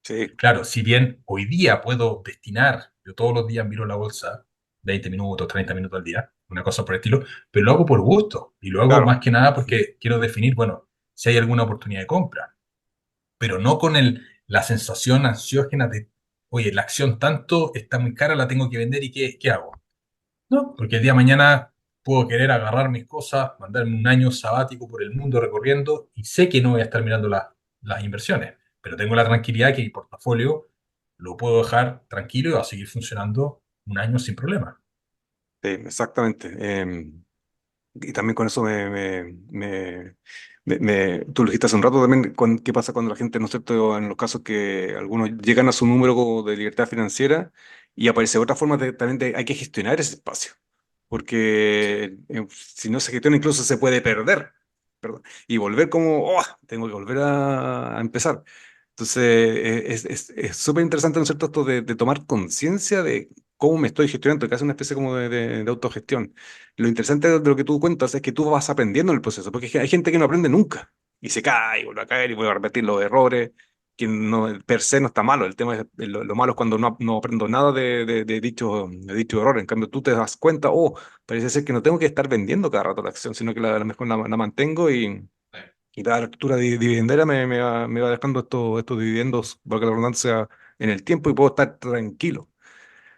A: Sí,
B: Claro, si bien hoy día puedo destinar, yo todos los días miro la bolsa, 20 minutos, 30 minutos al día, una cosa por el estilo, pero lo hago por gusto y lo hago más
A: claro.
B: que nada porque quiero definir, bueno, si hay alguna oportunidad de compra, pero no con la sensación ansiógena de, oye, la acción tanto está muy cara, la tengo que vender y ¿qué hago? No, porque el día de mañana puedo querer agarrar mis cosas, mandarme un año sabático por el mundo recorriendo y sé que no voy a estar mirando las inversiones, pero tengo la tranquilidad que mi portafolio lo puedo dejar tranquilo y va a seguir funcionando un año sin problema.
A: Sí, exactamente. Y también con eso tú lo dijiste hace un rato también, qué pasa cuando la gente, ¿no es cierto?, en los casos que algunos llegan a su número de libertad financiera y aparece otra forma también hay que gestionar ese espacio, porque si no se gestiona incluso se puede perder, perdón, y volver como, oh, tengo que volver a empezar. Entonces, es súper interesante, ¿no es cierto?, esto de tomar conciencia de cómo me estoy gestionando, que hace una especie como de autogestión. Lo interesante de lo que tú cuentas es que tú vas aprendiendo en el proceso, porque hay gente que no aprende nunca y se cae, y vuelve a caer y vuelve a repetir los errores, que no, per se no está malo. El tema es, lo malo es cuando no aprendo nada de dicho error. En cambio, tú te das cuenta, oh, parece ser que no tengo que estar vendiendo cada rato la acción, sino que a lo mejor la mantengo y la estructura dividendera me va dejando estos dividendos, para que la redundancia, en el tiempo y puedo estar tranquilo.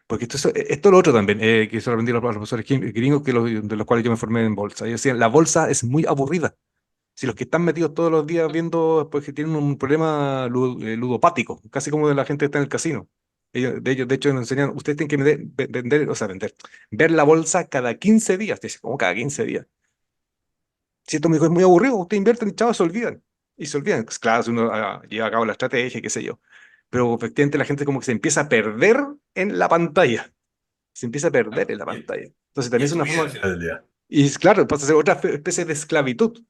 A: Porque esto es lo otro también, que se lo aprendí a los profesores gringos de los cuales yo me formé en bolsa. Ellos decían, la bolsa es muy aburrida. Si los que están metidos todos los días viendo, pues que tienen un problema ludopático, casi como de la gente que está en el casino. Ellos, de hecho, nos enseñan, ustedes tienen que vender, o sea, ver la bolsa cada 15 días. Dice, ¿cómo cada 15 días? Si esto me dijo, es muy aburrido, ustedes invierten y chavos se olvidan. Y se olvidan. Pues claro, si uno lleva a cabo la estrategia, qué sé yo. Pero efectivamente la gente como que se empieza a perder en la pantalla. Se empieza a perder
B: Claro.
A: en la pantalla. Entonces
B: Y
A: también
B: es
A: es
B: tu
A: una
B: vida al
A: forma,
B: final del día.
A: y claro, pasa a ser otra especie de esclavitud.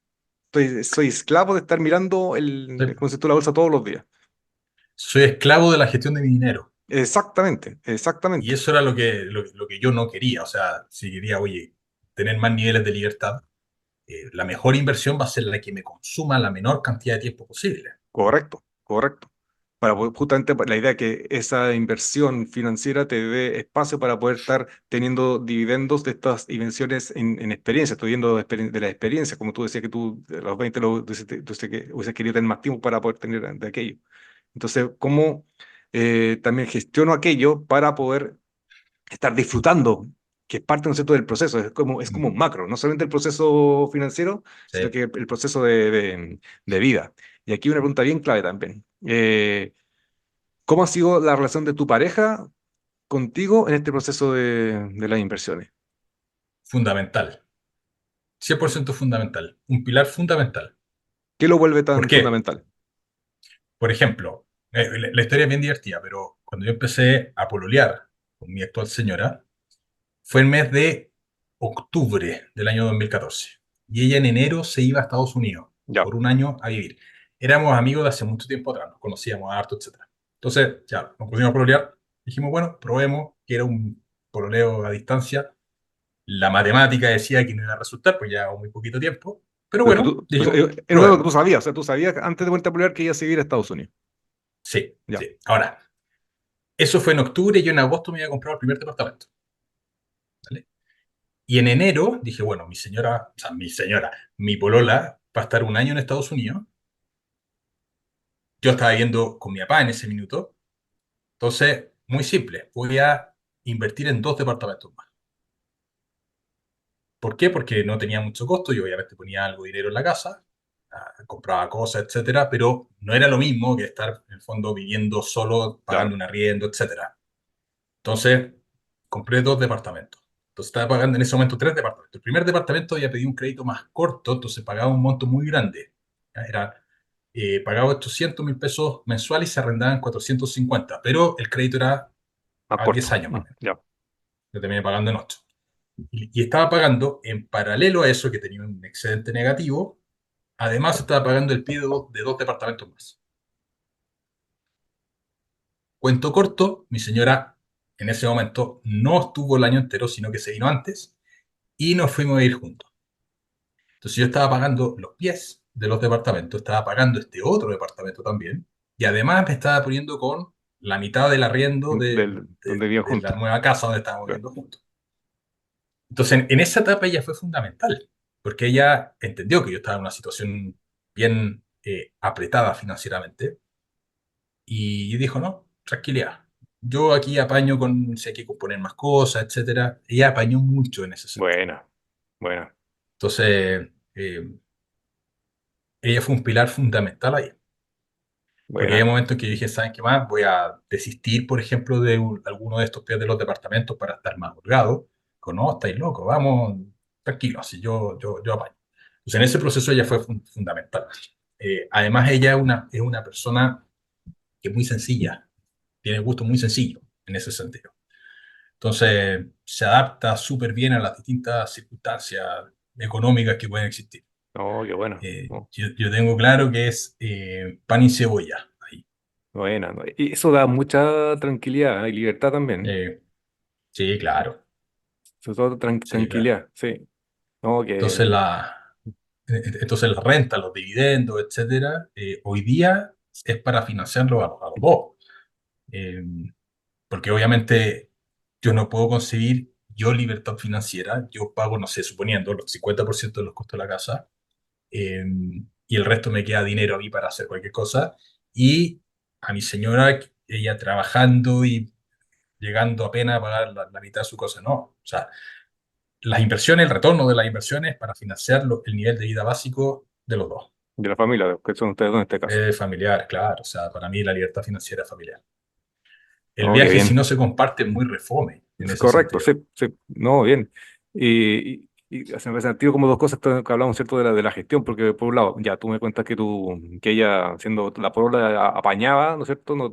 A: Soy esclavo de estar mirando
B: Sí.
A: el concepto de la bolsa todos los días.
B: Soy esclavo de la gestión de mi dinero.
A: Exactamente,
B: Y
A: exactamente.
B: eso era lo que yo no quería. O sea, si quería, oye, tener más niveles de libertad, la mejor inversión va a ser la que me consuma la menor cantidad de tiempo posible.
A: Correcto, correcto. Justamente la idea que esa inversión financiera te dé espacio para poder estar teniendo dividendos de estas inversiones en experiencia. Estoy viendo de la experiencia, como tú decías que tú a los 20 tú decías que hubieses querido tener más tiempo para poder tener de aquello. Entonces, ¿cómo también gestiono aquello para poder estar disfrutando, que es parte, ¿no es cierto?, del proceso? Es como un
B: Ujú.
A: macro, no solamente el proceso financiero, sino
B: Sí.
A: que el proceso de vida. Y aquí una pregunta bien clave también. ¿Cómo ha sido la relación de tu pareja contigo en este proceso de las inversiones?
B: Fundamental. 100% fundamental. Un pilar fundamental.
A: ¿Qué lo vuelve
B: ¿Por
A: tan
B: qué?
A: fundamental?
B: Por ejemplo, la historia es bien divertida, pero cuando yo empecé a pololear con mi actual señora, fue el mes de octubre del año 2014. Y ella en enero se iba a Estados Unidos
A: Ya,
B: por un año a vivir. Éramos amigos de hace mucho tiempo atrás, nos conocíamos harto, etcétera. Entonces, ya, nos pusimos a pololear. Dijimos, bueno, probemos, que era un pololeo a distancia. La matemática decía que no iba a resultar, pues ya muy poquito tiempo. Pero
A: pero
B: bueno,
A: o sea,
B: dijimos,
A: era algo que tú
B: probemos.
A: sabías, o sea, tú sabías antes de ponerte a pelear que ibas a seguir a Estados Unidos.
B: Sí,
A: Ya,
B: sí. Ahora, eso fue en octubre y yo en agosto me iba a comprar el primer departamento. ¿Vale? Y en enero dije, bueno, mi polola va a estar un año en Estados Unidos. Yo estaba viviendo con mi papá en ese minuto. Entonces, muy simple, voy a invertir en dos departamentos más. ¿Por qué? Porque no tenía mucho costo. Yo obviamente ponía algo de dinero en la casa, compraba cosas, etcétera, pero no era lo mismo que estar en el fondo viviendo solo, pagando
A: claro.
B: un arriendo, etcétera. Entonces, compré dos departamentos. Entonces, estaba pagando en ese momento tres departamentos. El primer departamento había pedido un crédito más corto, entonces pagaba un monto muy grande. ¿Ya? Pagaba 800.000 pesos mensuales y se arrendaban 450, pero el crédito era
A: Más
B: a 10
A: corto.
B: años más o menos.
A: Ya,
B: Yo terminé pagando en 8. Y estaba pagando, en paralelo a eso, que tenía un excedente negativo, además estaba pagando el pie de dos departamentos más. Cuento corto, mi señora en ese momento no estuvo el año entero, sino que se vino antes y nos fuimos a ir juntos. Entonces yo estaba pagando los pies de los departamentos, estaba pagando este otro departamento también, y además me estaba poniendo con la mitad del arriendo
A: donde vivían
B: de la
A: juntos.
B: nueva casa donde estábamos
A: Claro.
B: viviendo juntos. Entonces en esa etapa ella fue fundamental, porque ella entendió que yo estaba en una situación bien apretada financieramente, y dijo, no, tranquilidad. Yo aquí apaño con, si hay que componer más cosas, etcétera. Ella apañó mucho en ese sentido.
A: Buena, buena,
B: Entonces, ella fue un pilar fundamental ahí. Porque hay
A: buena.
B: momentos que yo dije, ¿saben qué más? Voy a desistir, por ejemplo, de alguno de estos pies de los departamentos para estar más holgado. Dijo, no, estáis locos, vamos, tranquilo, así yo apaño. Entonces, en ese proceso ella fue fundamental. Además, ella es una persona que es muy sencilla, tiene gustos muy sencillos en ese sentido. Entonces, se adapta súper bien a las distintas circunstancias económicas que pueden existir.
A: Oh, qué bueno. Oh,
B: Yo tengo claro que es pan y cebolla ahí.
A: buena, ¿no? Y eso da mucha tranquilidad, y libertad también.
B: Eh, sí, claro.
A: Sobre todo
B: Sí, claro.
A: tranquilidad, sí. No,
B: Entonces
A: que.
B: entonces la renta, los dividendos, etcétera, hoy día es para financiarlo a los dos. Eh, Porque obviamente yo no puedo concebir yo libertad financiera. Yo pago, no sé, suponiendo los 50% de los costos de la casa, eh, y el resto me queda dinero a mí para hacer cualquier cosa. Y a mi señora, ella trabajando y llegando apenas a pagar la mitad de su cosa, no. O sea, las inversiones, el retorno de las inversiones para financiar el nivel de vida básico de los dos.
A: De la familia, que son ustedes dos en este caso.
B: Familiar, claro. O sea, para mí la libertad financiera es familiar. El
A: Oh, qué
B: viaje, si
A: bien.
B: no se comparte, es muy refome en
A: Es
B: ese
A: correcto, sí,
B: sentido.
A: sí. No, bien. Y se me sentido como dos cosas que hablamos, ¿cierto? De la gestión, porque por un lado, ya tú me cuentas que ella, siendo la polola, apañaba, ¿no es cierto? No,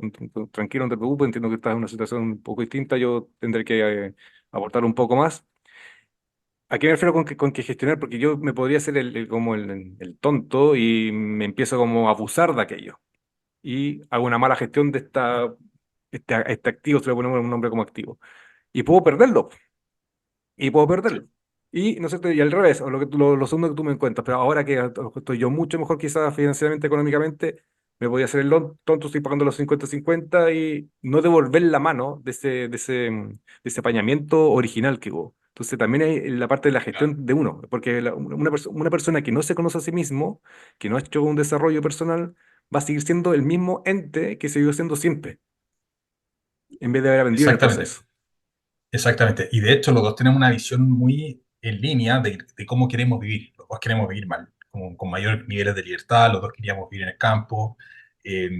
A: tranquilo, no te preocupes, entiendo que estás en una situación un poco distinta, yo tendré que aportar un poco más. ¿A qué me refiero con que gestionar? Porque yo me podría hacer como el tonto y me empiezo como a abusar de aquello. Y hago una mala gestión de este activo, se le ponemos un nombre como activo. Y puedo perderlo, y puedo
B: Sí,
A: perderlo. Y no sé, y al revés, o lo segundo que tú me cuentas, pero ahora que estoy yo mucho mejor quizás financieramente, económicamente, me voy a hacer el tonto, estoy pagando los 50-50 y no devolver la mano de ese apañamiento original que hubo. Entonces también hay la parte de la
B: claro.
A: gestión de uno, porque una persona que no se conoce a sí mismo, que no ha hecho un desarrollo personal, va a seguir siendo el mismo ente que se siguió siendo siempre, en vez de haber aprendido en el
B: Exactamente,
A: proceso.
B: exactamente. Y de hecho, los dos tenemos una visión muy en línea de cómo queremos vivir. Los dos queremos vivir mal, con mayores niveles de libertad. Los dos queríamos vivir en el campo, eh,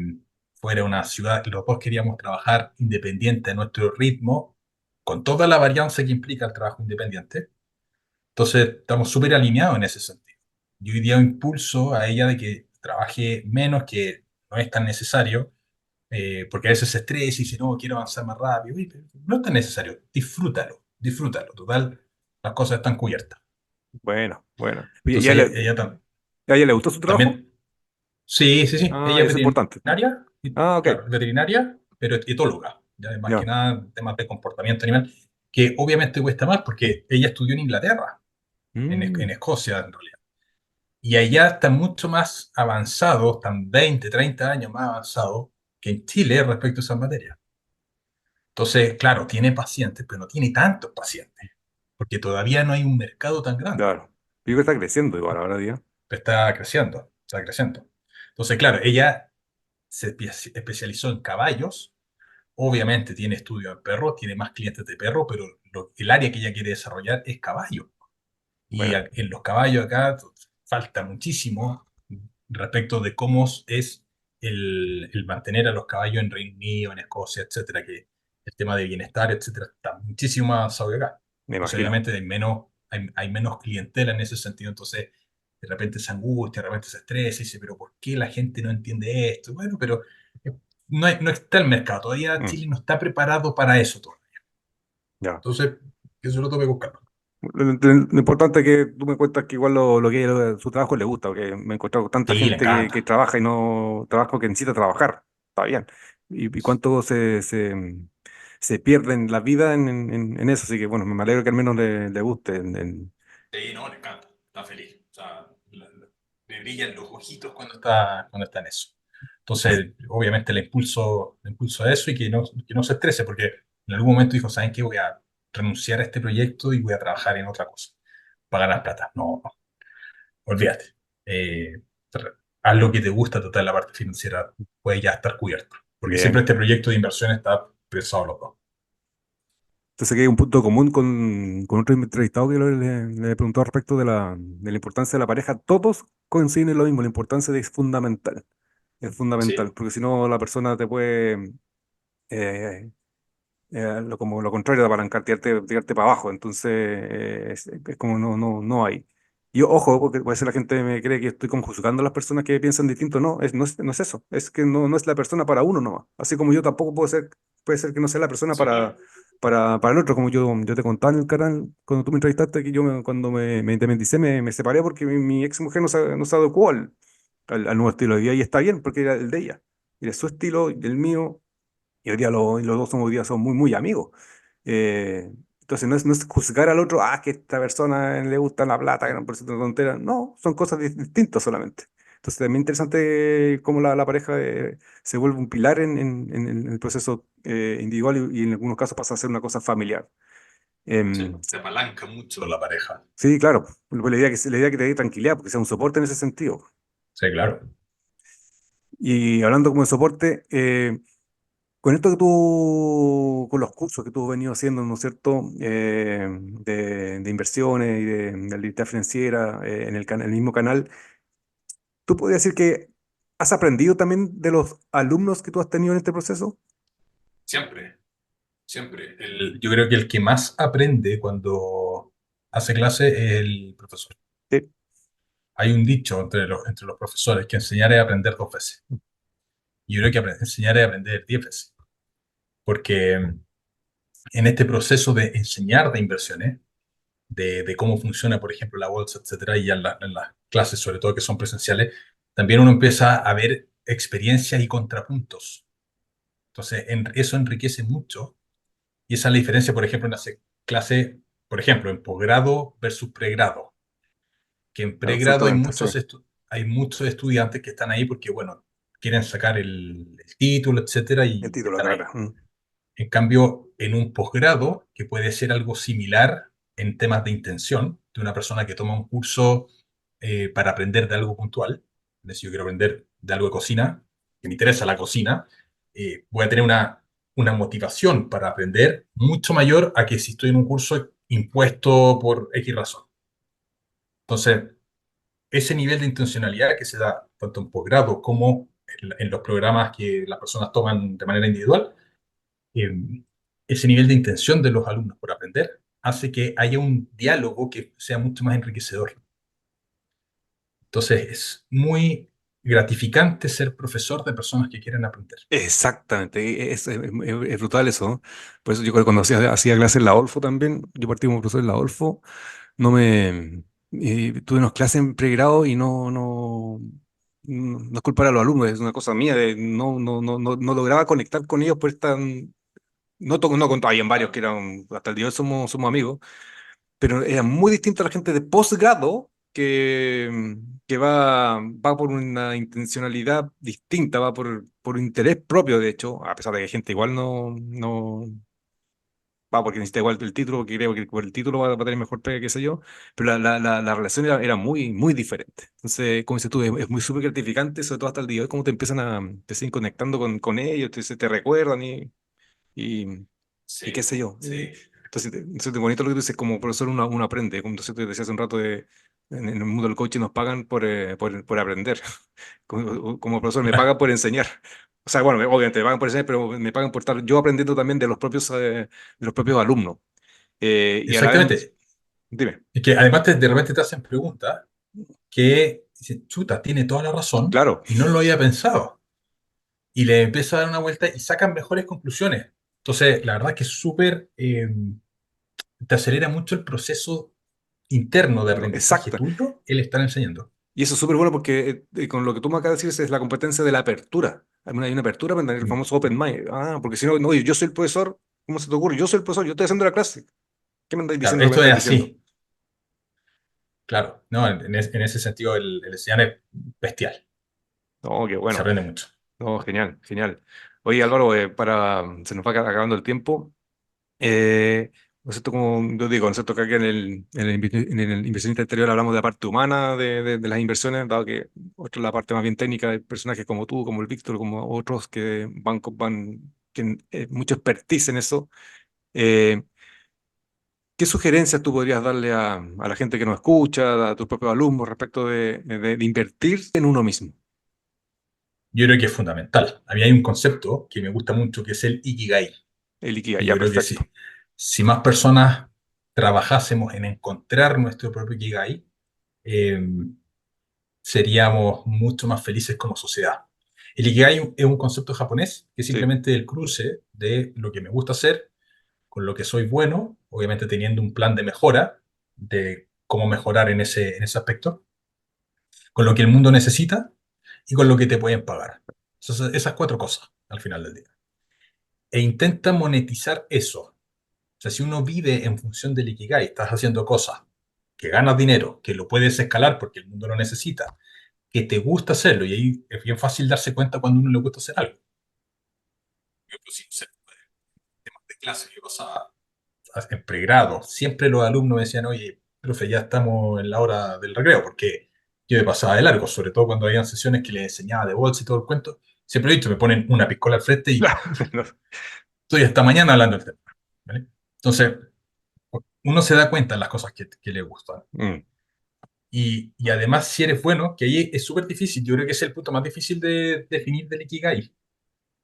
B: fuera de una ciudad. Los dos queríamos trabajar independiente a nuestro ritmo, con toda la varianza que implica el trabajo independiente. Entonces, estamos súper alineados en ese sentido. Yo hoy día impulso a ella de que trabaje menos, que no es tan necesario, porque a veces se estresa y dice, no, quiero avanzar más rápido. Oye, pero no es tan necesario, disfrútalo, disfrútalo. Total, las cosas están cubiertas.
A: Bueno, bueno. Oye,
B: Entonces,
A: ¿a ella le gustó su trabajo?
B: también, sí, sí, sí,
A: Ah,
B: ella es
A: eso es importante.
B: veterinaria,
A: Ah, ok.
B: claro, veterinaria, pero etóloga, ya más que
A: Ya.
B: nada temas de comportamiento animal, que obviamente cuesta más porque ella estudió en Inglaterra, en
A: Mm,
B: Escocia en realidad. Y allá están mucho más avanzados, están 20, 30 años más avanzados que en Chile respecto a esas materias. Entonces, claro, tiene pacientes, pero no tiene tantos pacientes, porque todavía no hay un mercado tan grande,
A: claro. Yo creo que está creciendo igual ahora día.
B: pero está creciendo, está creciendo. Entonces, claro, ella se especializó en caballos, obviamente tiene estudio en perros, tiene más clientes de perros, pero el área que ella quiere desarrollar es caballo. Y
A: Bueno,
B: en los caballos acá falta muchísimo respecto de cómo es el mantener a los caballos en Reino Unido, en Escocia, etcétera, que el tema de bienestar, etcétera, está muchísimo más avanzado que acá.
A: me
B: Entonces,
A: imagino.
B: obviamente, hay menos clientela en ese sentido. Entonces, de repente se angustia, de repente se estresa y dice, pero ¿por qué la gente no entiende esto? Bueno, pero eh, no está el mercado. Todavía
A: Mm,
B: Chile no está preparado para eso todavía.
A: ya.
B: Entonces, que eso lo toque buscando.
A: Lo importante es que tú me cuentas que igual lo que su trabajo le gusta, porque me he encontrado con tanta
B: Sí, le
A: gente que
B: encanta.
A: trabaja y no trabaja porque necesita trabajar. Está bien. ¿Y cuánto se pierden la vida en eso. Así que bueno, me alegro que al menos le guste.
B: Sí, no, le encanta, está feliz. O sea, le brillan los ojitos cuando está en eso. Entonces, obviamente le impulso a eso y que no se estrese, porque en algún momento dijo, ¿saben qué? Voy a renunciar a este proyecto y voy a trabajar en otra cosa para ganar plata. No, no, olvídate. Eh, haz lo que te gusta, total, la parte financiera puede ya estar cubierta, porque siempre
A: Bien.
B: este proyecto de inversión está pensado los dos.
A: Entonces aquí hay un punto común con otro entrevistado que le preguntó respecto de la importancia de la pareja. Todos coinciden en lo mismo, la importancia es fundamental. Es
B: Sí,
A: fundamental, porque si no la persona te puede, como lo contrario, de apalancar, tirarte para abajo. Entonces, es como no hay. Y ojo, porque puede ser la gente me cree que estoy como juzgando a las personas que piensan distinto. No, no es eso. Es que no es la persona para uno nomás. Así como yo tampoco puede ser que no sea la persona
B: sí, claro.
A: para el otro. Como yo te contaba en el canal, cuando tú me entrevistaste, que cuando me independicé, me separé porque mi ex mujer no se adecuó al nuevo estilo de vida. Y está bien, porque era el de ella. Y es su estilo y el mío. Y hoy día los dos somos, hoy día somos muy, muy amigos. Entonces no es juzgar al otro, que a esta persona le gusta la plata, que no por cierto tontera. No, son cosas distintas solamente. Entonces también interesante cómo la pareja se vuelve un pilar en el proceso individual y en algunos casos pasa a ser una cosa familiar.
B: Sí,
A: Em,
B: se apalanca mucho la pareja.
A: sí, claro, pues la idea que te dé tranquilidad, porque sea un soporte en ese sentido.
B: Sí, claro.
A: Y hablando como de soporte, con esto con los cursos que tú has venido haciendo, ¿no es cierto? De inversiones y de libertad financiera en el mismo canal, ¿tú podrías decir que has aprendido también de los alumnos que tú has tenido en este proceso?
B: Siempre, siempre. Yo creo que el que más aprende cuando hace clase es el profesor.
A: Sí,
B: Hay un dicho entre los profesores que enseñar es aprender 2 veces. Y yo creo que enseñar es aprender 10 veces. Porque en este proceso de enseñar de inversiones, de cómo funciona, por ejemplo, la bolsa, etcétera, y ya en las clases, sobre todo que son presenciales, también uno empieza a ver experiencias y contrapuntos. Entonces, eso enriquece mucho. Y esa es la diferencia, por ejemplo, en la clase, por ejemplo, en posgrado versus pregrado. Que en pregrado
A: absolutamente, sí.
B: hay muchos estudiantes que están ahí porque, bueno, quieren sacar el título, etcétera,
A: El
B: y
A: título, la
B: están ahí.
A: carrera.
B: En cambio, en un posgrado, que puede ser algo similar en temas de intención, de una persona que toma un curso para aprender de algo puntual, es decir, yo quiero aprender de algo de cocina, que me interesa la cocina, voy a tener una motivación para aprender mucho mayor a que si estoy en un curso impuesto por X razón. Entonces, ese nivel de intencionalidad que se da tanto en posgrado como en los programas que las personas toman de manera individual, eh, ese nivel de intención de los alumnos por aprender hace que haya un diálogo que sea mucho más enriquecedor. Entonces, es muy gratificante ser profesor de personas que quieren aprender.
A: Exactamente, es brutal eso, ¿no? Por eso yo cuando hacía clases en la Olfo también, yo partí como profesor en la Olfo. No me tuve unas clases en pregrado y no es culpa de los alumnos, es una cosa mía de no lograba conectar con ellos por esta no con habían varios que
B: Claro.
A: eran hasta el día de hoy somos amigos, pero era muy distinto a la gente de posgrado que va por una intencionalidad distinta, va por interés propio, de hecho, a pesar de que hay gente igual no va porque necesita igual el título, porque creo que por el título va a tener mejor pega, qué sé yo, pero la relación era muy, muy diferente. Entonces, como dices tú, es muy súper gratificante, sobre todo hasta el día de hoy, cómo te siguen conectando con ellos, te recuerdan y, y qué
B: Sí,
A: sé yo.
B: sí,
A: Entonces, es bonito lo que tú dices, como profesor uno aprende, como entonces te decía hace un rato, en el mundo del coaching nos pagan por aprender. Como profesor me pagan por enseñar. O sea, bueno, obviamente me pagan por enseñar, pero me pagan por estar yo aprendiendo también de los propios alumnos. Y a la vez,
B: exactamente.
A: dime,
B: Es que además de repente te hacen preguntas que dicen, chuta, tiene toda la razón
A: claro,
B: y no lo había pensado. Y le empieza a dar una vuelta y sacan mejores conclusiones. Entonces, la verdad que es súper, te acelera mucho el proceso interno de aprendizaje
A: exacto.
B: tuyo el estar enseñando.
A: Y eso es súper bueno porque con lo que tú me acabas de decir es la competencia de la apertura. Hay una apertura para tener el
B: Mm.
A: famoso open mind. Porque si no, no, yo soy el profesor. ¿Cómo se te ocurre? Yo soy el profesor, yo estoy haciendo la clase. ¿Qué me estáis
B: Claro,
A: diciendo que me
B: esto es
A: estáis diciendo?
B: así, claro, ¿no? En ese sentido el enseñar es bestial,
A: No, qué
B: se
A: bueno.
B: aprende mucho.
A: No, genial, genial. Oye, Álvaro, se nos va acabando el tiempo. ¿No es cierto? Como yo digo, ¿no es cierto? Que aquí en el inversionista exterior hablamos de la parte humana de las inversiones, dado que otra es la parte más bien técnica de personajes como tú, como el Víctor, como otros que tienen mucho expertise en eso. Eh, ¿Qué sugerencias tú podrías darle a la gente que nos escucha, a tus propios alumnos, respecto de invertir en uno mismo?
B: Yo creo que es fundamental. A mí hay un concepto que me gusta mucho que es el Ikigai.
A: El Ikigai,
B: Y
A: ya,
B: yo creo que
A: perfecto.
B: si más personas trabajásemos en encontrar nuestro propio Ikigai, eh, seríamos mucho más felices como sociedad. El Ikigai es un concepto japonés que es
A: Sí,
B: simplemente el cruce de lo que me gusta hacer con lo que soy bueno, obviamente teniendo un plan de mejora, de cómo mejorar en ese aspecto, con lo que el mundo necesita y con lo que te pueden pagar. Esas cuatro cosas al final del día. E intenta monetizar eso. O sea, si uno vive en función del Ikigai, estás haciendo cosas que ganas dinero, que lo puedes escalar porque el mundo lo necesita, que te gusta hacerlo, y ahí es bien fácil darse cuenta cuando a uno le gusta hacer algo. Por ejemplo, si, no sé, temas de clase, yo pasaba en pregrado, siempre los alumnos me decían, oye, profe, ya estamos en la hora del recreo, porque yo me pasaba de largo, sobre todo cuando habían sesiones que les enseñaba de bolsa y todo el cuento. Siempre he dicho, me ponen una piscola al frente y estoy hasta mañana hablando del tema. ¿Vale? Entonces, uno se da cuenta de las cosas que le gustan.
A: Mm,
B: Y además, si eres bueno, que ahí es súper difícil, yo creo que es el punto más difícil de definir del Ikigai,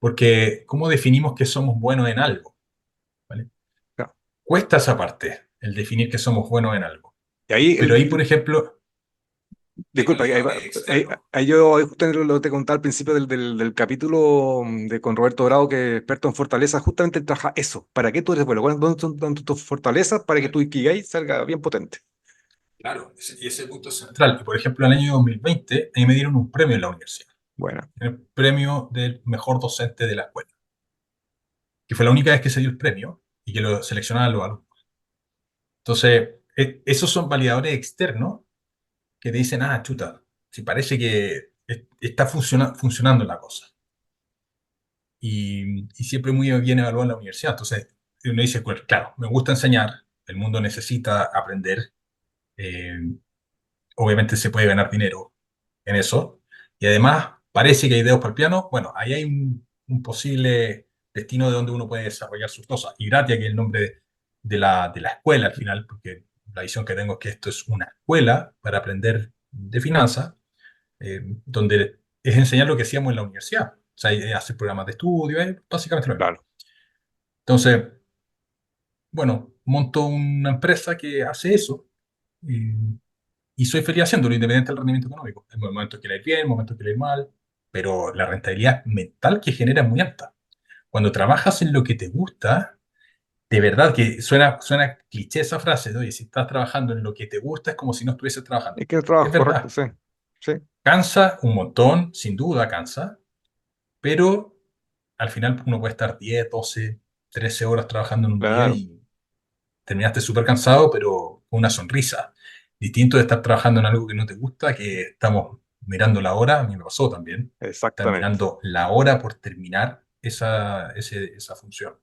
B: porque ¿cómo definimos que somos buenos en algo? ¿Vale?
A: ya.
B: Cuesta esa parte, el definir que somos buenos en algo.
A: Y ahí,
B: Pero ahí, por ejemplo,
A: disculpa,
B: tecnología externo.
A: ahí yo justo lo te contaba al principio del capítulo con Roberto Bravo, que es experto en fortaleza, justamente él trabaja eso. ¿Para qué tú eres bueno? ¿Dónde son tus fortalezas para que tu Ikigai salga bien potente?
B: Claro, y ese punto es central. Y por ejemplo, en el año 2020, ahí me dieron un premio en la universidad,
A: Bueno,
B: el premio del mejor docente de la escuela, que fue la única vez que se dio el premio y que lo seleccionaban los alumnos. Entonces, esos son validadores externos que te dicen, ah, chuta, si parece que está funcionando la cosa. Y siempre muy bien evaluado en la universidad. Entonces, uno dice, pues, claro, me gusta enseñar, el mundo necesita aprender, eh, obviamente se puede ganar dinero en eso. Y además, parece que hay dedos para el piano. Bueno, ahí hay un posible destino de donde uno puede desarrollar sus cosas. Y Gratia, que es el nombre de la escuela al final, porque la visión que tengo es que esto es una escuela para aprender de finanzas, donde es enseñar lo que hacíamos en la universidad. O sea, hacer programas de estudio, es básicamente lo mismo.
A: claro,
B: Entonces, bueno, monto una empresa que hace eso. Y soy feliz haciéndolo, independiente del rendimiento económico. Hay momentos que le ir bien, momentos que le ir mal, pero la rentabilidad mental que genera es muy alta. Cuando trabajas en lo que te gusta, de verdad que suena cliché esa frase, de, oye, si estás trabajando en lo que te gusta es como si no estuvieses trabajando.
A: es que el
B: Es
A: trabajo, correcto,
B: verdad,
A: sí, sí,
B: cansa un montón, sin duda cansa, pero al final uno puede estar 10, 12, 13 horas trabajando en un día
A: claro,
B: y terminaste súper cansado, pero con una sonrisa. Distinto de estar trabajando en algo que no te gusta, que estamos mirando la hora, a mí me pasó también, estar
A: exactamente.
B: mirando la hora por terminar esa función.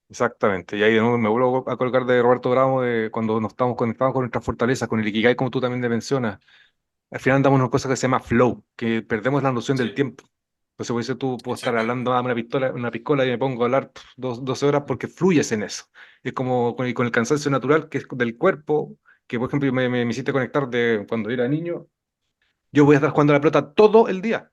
A: Exactamente, y ahí de nuevo me vuelvo a colocar de Roberto Bravo de cuando nos estamos conectados con nuestras fortalezas, con el Ikigai, como tú también te mencionas. Al final andamos en una cosa que se llama flow, que perdemos la noción del
B: Sí,
A: tiempo. Entonces, por eso tú puedo estar
B: exactamente.
A: hablando a una pistola y me pongo a hablar 12 horas porque fluyes en eso. Es como con el cansancio natural que es del cuerpo, que por ejemplo me hiciste conectar de cuando era niño. Yo voy a estar jugando a la pelota todo el día.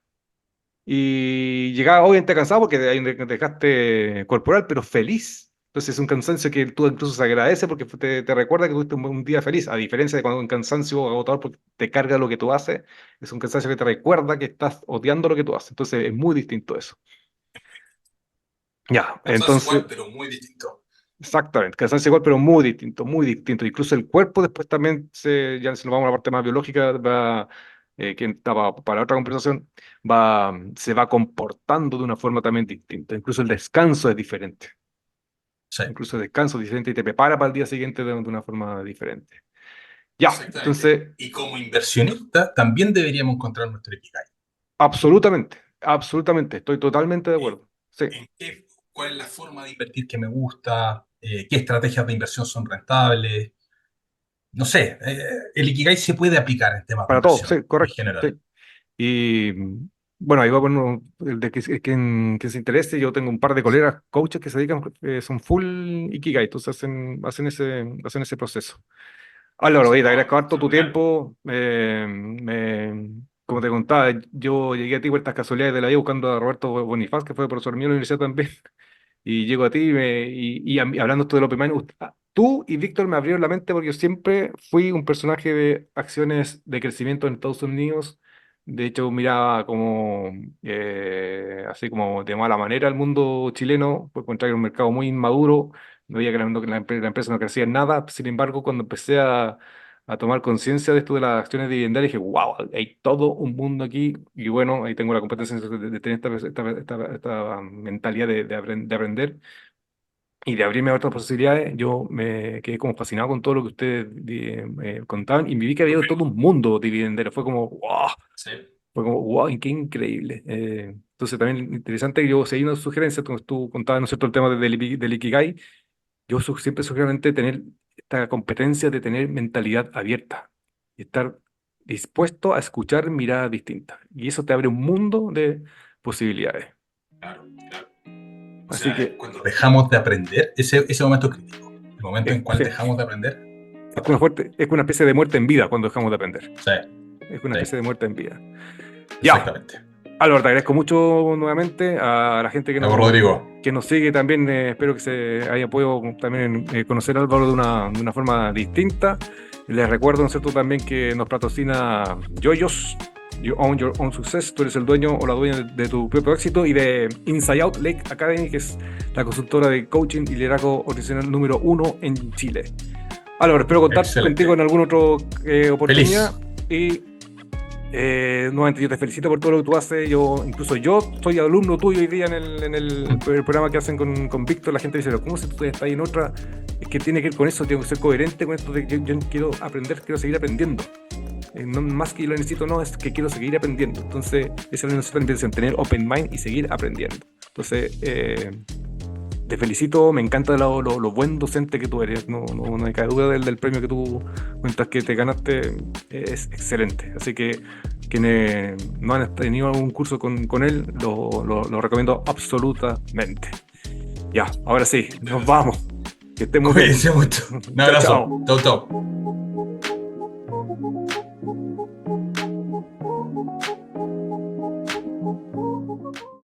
A: Y llegaba obviamente cansado porque hay un desgaste corporal, pero feliz. Entonces es un cansancio que tú incluso se agradece porque te recuerda que tuviste un día feliz, a diferencia de cuando un cansancio agotador porque te carga lo que tú haces, es un cansancio que te recuerda que estás odiando lo que tú haces. Entonces es muy distinto eso. Ya,
B: Cansancio
A: entonces,
B: igual, pero muy distinto.
A: exactamente, cansancio igual, pero muy distinto, muy distinto. Incluso el cuerpo después también, ya si nos vamos a la parte más biológica, que estaba para otra conversación, se va comportando de una forma también distinta. Incluso el descanso es diferente.
B: Sí,
A: incluso descanso diferente y te prepara para el día siguiente de una forma diferente. Ya,
B: exactamente.
A: entonces,
B: Y como inversionista también deberíamos encontrar nuestro Ikigai.
A: absolutamente, absolutamente, estoy totalmente de
B: ¿En,
A: acuerdo. Sí,
B: en qué, cuál es la forma de invertir que me gusta? ¿Qué estrategias de inversión son rentables? No sé, el Ikigai se puede aplicar en temas de
A: para todo,
B: inversión
A: sí,
B: en
A: correcto. Sí.
B: general.
A: Y bueno, ahí va bueno, el de que se interese. Yo tengo un par de colegas, coaches que se dedican, son full Ikigai, entonces hacen ese proceso. Álvaro, oye, te
B: No,
A: agradezco harto tu
B: fenomenal.
A: tiempo. Como te contaba, yo llegué a ti por estas casualidades de la vida buscando a Roberto Bonifaz, que fue profesor mío en la universidad también. Y llego a ti hablando esto del Open Mind, tú y Víctor me abrieron la mente porque yo siempre fui un personaje de acciones de crecimiento en Estados Unidos. De hecho, miraba como, así como de mala manera el mundo chileno, por encontrar un mercado muy inmaduro. No veía que la empresa no crecía en nada. Sin embargo, cuando empecé a tomar conciencia de esto de las acciones dividendales, dije, wow, hay todo un mundo aquí. Y bueno, ahí tengo la competencia de tener esta mentalidad de aprender y de abrirme a otras posibilidades. Yo me quedé como fascinado con todo lo que ustedes contaban y me vi que había todo un mundo dividendero.
B: Sí.
A: Fue como, wow, qué increíble. Entonces también interesante que yo, si hay una sugerencia, como tú contabas, ¿no es cierto?, el tema del Ikigai. Yo siempre sugiero tener esta competencia de tener mentalidad abierta y estar dispuesto a escuchar miradas distintas. Y eso te abre un mundo de posibilidades.
B: Claro, claro. O
A: Así
B: sea,
A: que
B: cuando dejamos de aprender, ese momento es crítico. El momento en
A: es,
B: cual dejamos de aprender,
A: es una
B: fatal.
A: fuerte, es una especie de muerte en vida cuando dejamos de aprender.
B: Sí,
A: Es una
B: sí,
A: especie de muerte en vida. Ya,
B: exactamente.
A: Álvaro, te agradezco mucho nuevamente a la gente
B: Hago Rodrigo.
A: que nos sigue también. Espero que se haya podido también conocer a Álvaro de una forma distinta. Les recuerdo, ¿no es cierto?, también que nos patrocina Yoyos, You Own Your Own Success. Tú eres el dueño o la dueña de tu propio éxito. Y de Inside Out Lake Academy, que es la consultora de coaching y liderazgo organizacional número uno en Chile. Álvaro, espero contar contigo
B: Excelente.
A: en alguna otra oportunidad.
B: Feliz.
A: Y nuevamente yo te felicito por todo lo que tú haces. Incluso yo soy alumno tuyo hoy día el programa que hacen con Víctor. La gente dice, "Pero ¿cómo se tú estás ahí en otra?". Es que tiene que ver con eso, tengo que ser coherente con esto de que yo quiero aprender, quiero seguir aprendiendo. No más que yo lo necesito, no, es que quiero seguir aprendiendo. Entonces, esa es nuestra intención, tener open mind y seguir aprendiendo. Entonces, te felicito, me encanta lo buen docente que tú eres. No me cae duda del premio que tú cuentas que te ganaste, es excelente. Así que quienes no han tenido algún curso con él, lo recomiendo absolutamente. Ya, ahora sí, nos vamos. Que estés muy bien.
B: Cuídense mucho. Un
A: Chao,
B: abrazo.
A: chao.
B: Chau, chau.